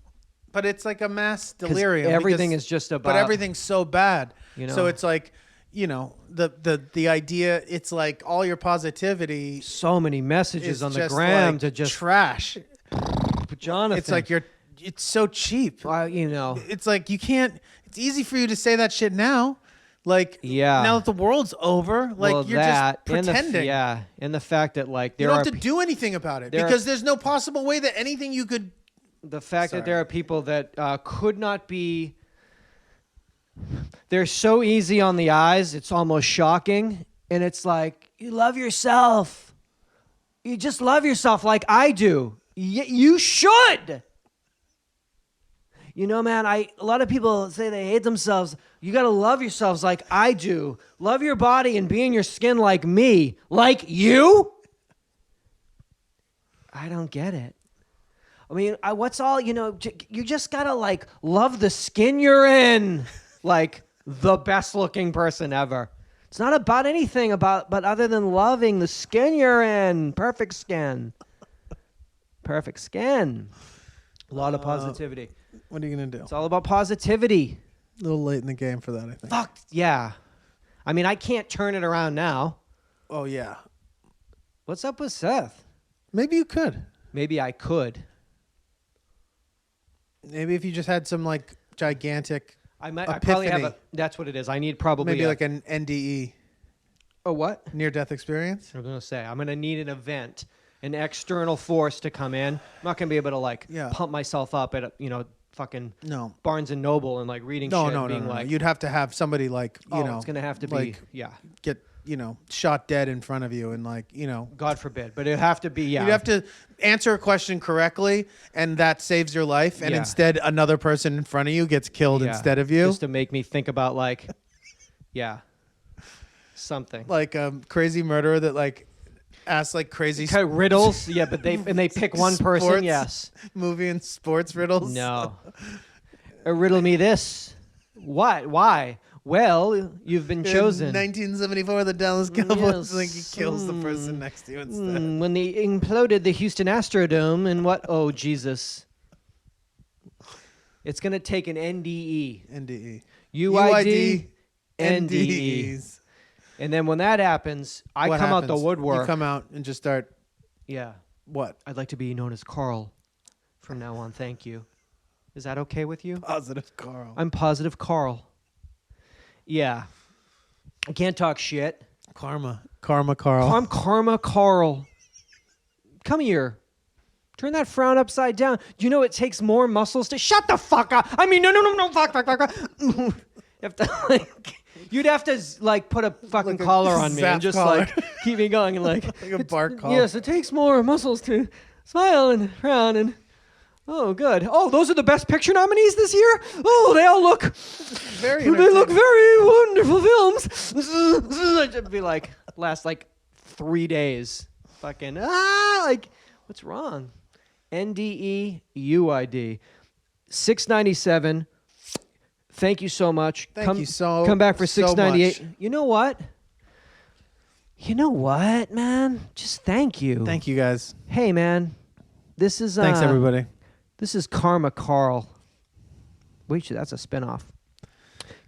But it's like a mass delirium. Everything is just about... But everything's so bad. So it's like, the idea, it's like all your positivity... So many messages on the gram like to just... trash. Jonathan. It's like it's so cheap. It's like you can't... It's easy for you to say that shit now. Like, now that the world's over, like, you're just pretending. And the fact that, like, you don't have to do anything about it because there's no possible way that anything you could... The fact that there are people that could not be... They're so easy on the eyes, it's almost shocking. And it's like, You love yourself. You just love yourself like I do. You should. You know, man, a lot of people say they hate themselves. You got to love yourselves like I do. Love your body and be in your skin like me. Like you? I don't get it. I mean, what's all, you just got to like love the skin you're in. Like the best looking person ever. It's not about anything but other than loving the skin you're in. Perfect skin. Perfect skin. A lot of positivity. What are you going to do? It's all about positivity. A little late in the game for that, I think. Fuck, yeah. I mean, I can't turn it around now. Oh, yeah. What's up with Seth? Maybe you could. Maybe I could. Maybe if you just had some, like, gigantic I epiphany. probably have that's what it is. I need probably maybe like an NDE. A what? Near-death experience? I'm going to say, I'm going to need an event, an external force to come in. I'm not going to be able to, like, pump myself up at, fucking Barnes and Noble and, like, reading shit and being like... You'd have to have somebody, like, it's going to have to be, get, shot dead in front of you and, like, God forbid. But it'd have to be, You'd have to answer a question correctly, and that saves your life, and instead another person in front of you gets killed instead of you. Just to make me think about, like, something. Like a crazy murderer that, like, asks, like, crazy... Kind of riddles, but they pick one person, yes. Movie and sports riddles? No. Riddle me this. What? Why? Well, you've been chosen. In 1974, the Dallas Cowboys, like, he kills the person next to you instead. When they imploded the Houston Astrodome and what? Oh, Jesus. It's going to take an NDE. NDE. UID, NDEs. And then when that happens, I come out the woodwork. You come out and just start... Yeah. What? I'd like to be known as Carl from now on. Thank you. Is that okay with you? Positive Carl. I'm Positive Carl. Yeah. I can't talk shit. Karma Carl. I'm Karma Carl. Come here. Turn that frown upside down. Do you know it takes more muscles to... Shut the fuck up. I mean, no, fuck. You have to, like... You'd have to, like, put a fucking collar on me and just, like, keep me going and, like... like a bark collar. Yes, it takes more muscles to smile and frown and... Oh, good. Oh, those are the Best Picture nominees this year? Oh, they all look... They look very wonderful films. It'd be, like, last, like, 3 days. Fucking, like, what's wrong? NDE, UID. 697... Thank you so much. Thank you so Come back for 698. much. You know what? Man? Just thank you. Thank you, guys. Hey, man. This is... Thanks, everybody. This is Karma Carl. Wait, that's a spinoff.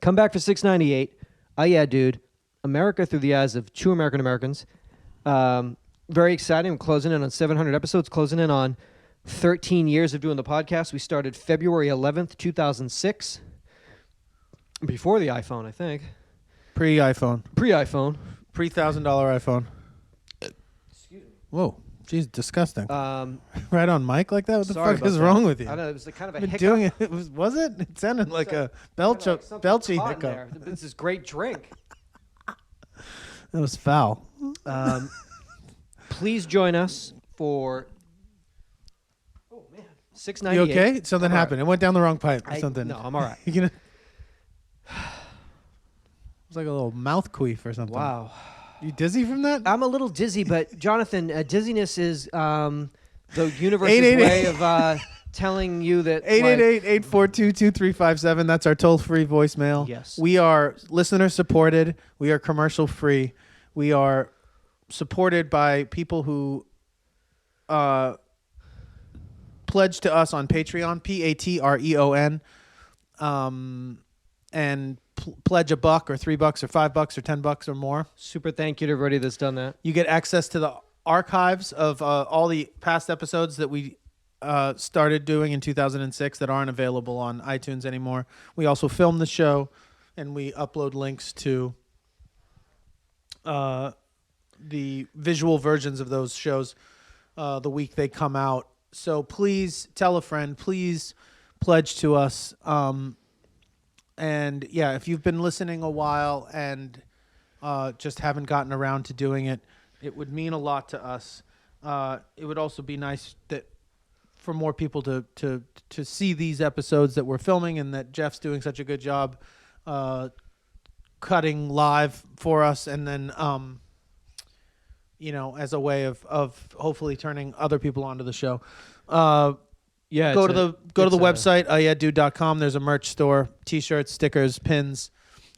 Come back for 698. Oh, yeah, dude. America through the eyes of two American Americans. Very exciting. I'm closing in on 700 episodes, closing in on 13 years of doing the podcast. We started February 11th, 2006. Before the iPhone, I think. Pre-iPhone. Pre-iPhone. Pre-$1,000 iPhone. Excuse me. Whoa. Jeez, disgusting. Right on mic like that? What the fuck is that. wrong with you? I don't know. It was kind of a Been hiccup. doing it. Was it? It sounded like a belchy hiccup. There. This is great drink. That was foul. Please join us for... Oh, man. 698. You okay? Something happened. It went down the wrong pipe or something. No, I'm all right. You gonna... It was like a little mouth queef or something. Wow. You dizzy from that? I'm a little dizzy, but Jonathan, dizziness is the universe's way of telling you that... 888-842-2357. That's our toll-free voicemail. Yes. We are listener-supported. We are commercial-free. We are supported by people who pledge to us on Patreon, Patreon, and pledge $1 or $3 or $5 or $10 or more. Super thank you to everybody that's done that. You get access to the archives of all the past episodes that we started doing in 2006 that aren't available on iTunes anymore. We also film the show, and we upload links to the visual versions of those shows the week they come out. So please tell a friend. Please pledge to us. And yeah, if you've been listening a while and just haven't gotten around to doing it. It would mean a lot to us. It would also be nice that for more people to see these episodes that we're filming, and that Jeff's doing such a good job cutting live for us, and then as a way of hopefully turning other people onto the show. Yeah, go to the website UhhYeahDude.com. There's a merch store, t-shirts, stickers, pins,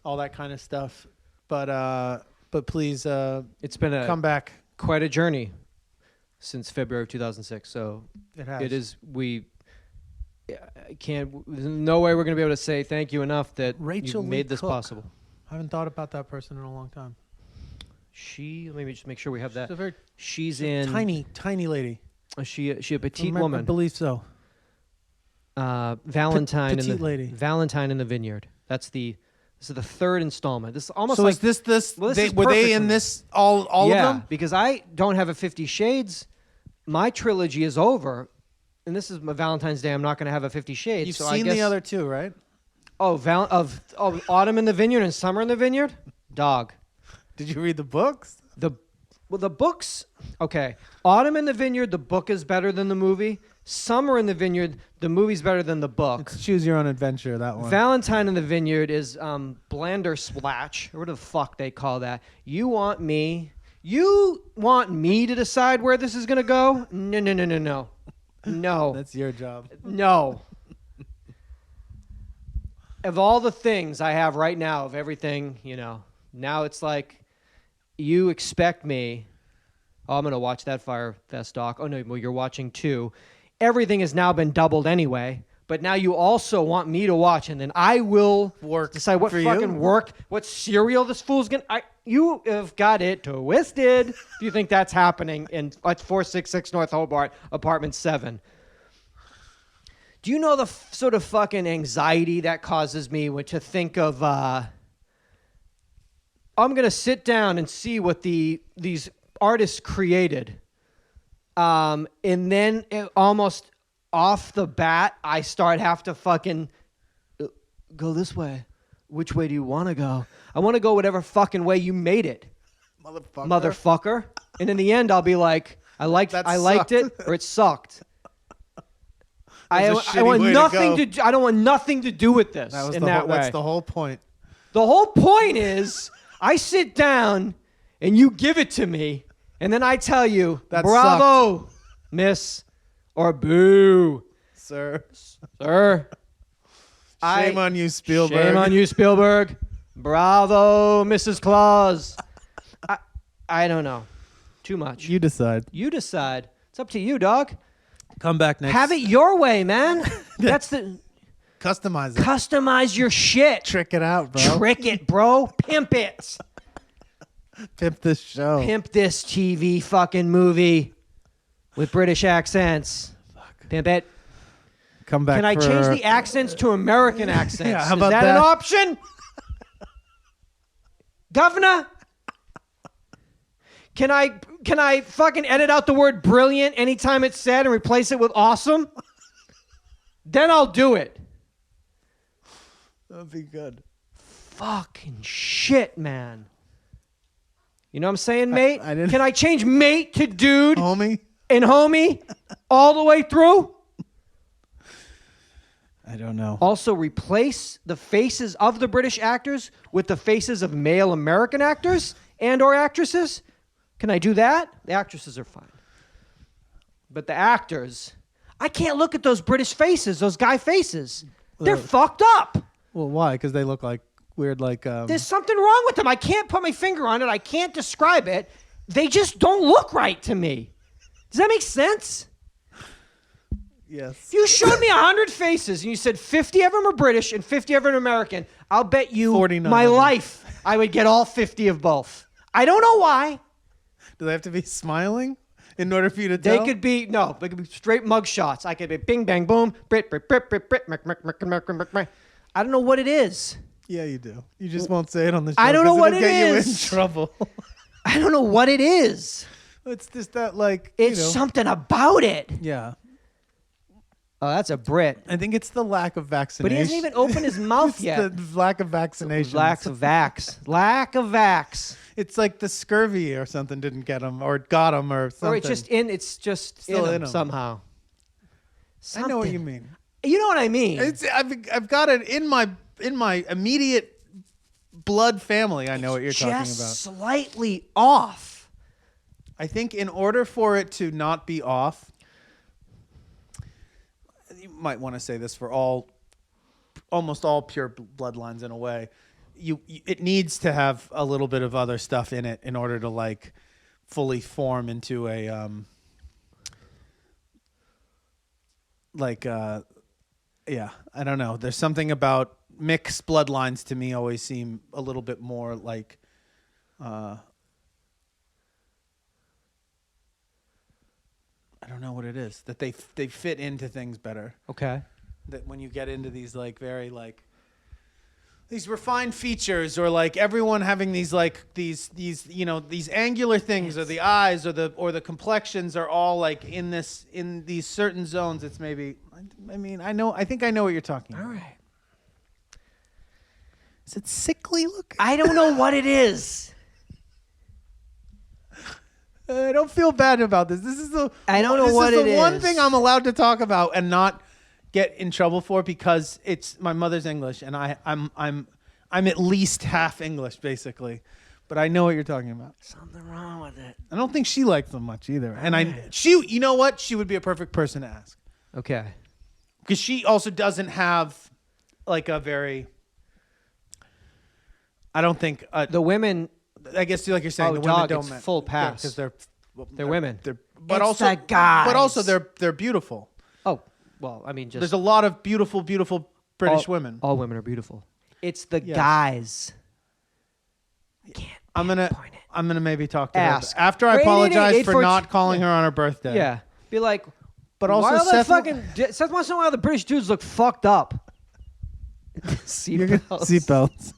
all that kind of stuff. But please, it's been come back. Quite a journey since February of 2006. So It has. it is. I can't. There's no way we're going to be able to say thank you enough that Rachael you Leigh made this Cook. possible. I haven't thought about that person in a long time. Let me just make sure we have that. She's a very She's in tiny lady. She a petite I woman. believe so. Valentine petite lady. Valentine in the Vineyard. This is the third installment. This is almost So like is this? Well, this they, is were perfect they for in me. this all of them? Because I don't have a 50 Shades. My trilogy is over, and this is my Valentine's Day. I'm not going to have a 50 Shades. You've so seen I guess, the other two, right? of Autumn in the Vineyard and Summer in the Vineyard. Dog. Did you read the books? The books. Okay, Autumn in the Vineyard. The book is better than the movie. Summer in the Vineyard. The movie's better than the book. It's Choose Your Own Adventure, that one. Valentine in the Vineyard is Blander Splatch, or whatever the fuck they call that. You want me to decide where this is gonna go? No. No. That's your job. No. Of all the things I have right now, of everything, now it's like you expect me. Oh, I'm going to watch that Fire Fest doc. Oh, no, well, you're watching too. Everything has now been doubled anyway, but now you also want me to watch, and then I will decide what for fucking you? work, what cereal this fool's going to... You have got it twisted if you think that's happening in 466 North Hobart, apartment 7. Do you know the sort of fucking anxiety that causes me to think of... I'm going to sit down and see what these artists created. And then almost off the bat, I have to fucking go this way. Which way do you want to go? I want to go whatever fucking way you made it. Motherfucker. And in the end, I'll be like, I liked it or it sucked. I want nothing to. I don't want nothing to do with this in that way. That's the whole point. The whole point is I sit down and you give it to me, and then I tell you, That bravo, miss, or boo, Sir. Shame on you, Spielberg. Shame on you, Spielberg. Bravo, Mrs. Claus. I don't know. Too much. You decide. You decide. It's up to you, dog. Come back next. Have it your way, man. That's the... Customize it. Customize your shit. Trick it out, bro. Trick it, bro. Pimp it. Pimp this show. Pimp this TV fucking movie with British accents. Fuck. Pimp it. Come back. Can I change the accents to American accents? Yeah, how about Is that that? an option? Governor? Can I fucking edit out the word brilliant anytime it's said and replace it with awesome? Then I'll do it. That'd be good. Fucking shit, man. You know what I'm saying, mate? I didn't... Can I change mate to dude? Homie? And homie? All the way through? I don't know. Also replace the faces of the British actors with the faces of male American actors and or actresses? Can I do that? The actresses are fine. But the actors, I can't look at those British faces, those guy faces. They're fucked up. Well, why? Because they look like weird, like... There's something wrong with them. I can't put my finger on it. I can't describe it. They just don't look right to me. Does that make sense? Yes. If you showed me 100 faces and you said 50 of them are British and 50 of them are American, I'll bet you 49 my of them. life I would get all 50 of both. I don't know why. Do they have to be smiling in order for you to tell? They could be straight mug shots. I could be bing, bang, boom, Brit, Brit, Brit, Brit, Brit, Mick, Mick, Mick, Mick, Mick, Mick. I don't know what it is. Yeah, you do. You just won't say it on the show. I don't know 'cause what it'll it get you in is. trouble. I don't know what it is. It's just that, like, It's something about it. Yeah. Oh, that's a Brit. I think it's the lack of vaccination. But he hasn't even opened his mouth It's yet. the lack of vaccination. Lack of vax. Lack of vax. It's like the scurvy or something didn't get him, or got him, or something. Or it's just Still in in him him. somehow. I know what you Something. mean. You know what I mean? I've got it in my immediate blood family. I know what you're talking about. Just slightly off. I think in order for it to not be off, you might want to say this for almost all pure bloodlines in a way. It needs to have a little bit of other stuff in it in order to like fully form into a yeah, I don't know. There's something about mixed bloodlines to me always seem a little bit more like I don't know what it is, that they fit into things better. Okay. That when you get into these like very like these refined features, or like everyone having these like these these angular things, or the eyes, or the complexions are all like in these certain zones. It's maybe, I think I know what you're talking about. All right. Is it sickly looking? I don't know what it is. I don't feel bad about this. This is the one thing I'm allowed to talk about and not get in trouble for, because it's my mother's English and I'm at least half English basically, but I know what you're talking about. Something wrong with it. I don't think she likes them much either, and you know what? She would be a perfect person to ask. Okay. Because she also doesn't have like a very. I don't think The women. I guess like you're saying, Oh, the women dog, don't it's matter full pass. because they're women. But It's also the guys. But also they're beautiful. Oh, well, I mean, just There's a lot of beautiful British women. All women are beautiful. It's the Yes. guys. I can't. I'm gonna maybe talk to Ask. her after I Or 888, apologize for 842 not calling her on her birthday. Yeah. Be like, But also why are Seth, Seth wants to know why the British dudes look fucked up. you're gonna Seatbelts. seatbelts.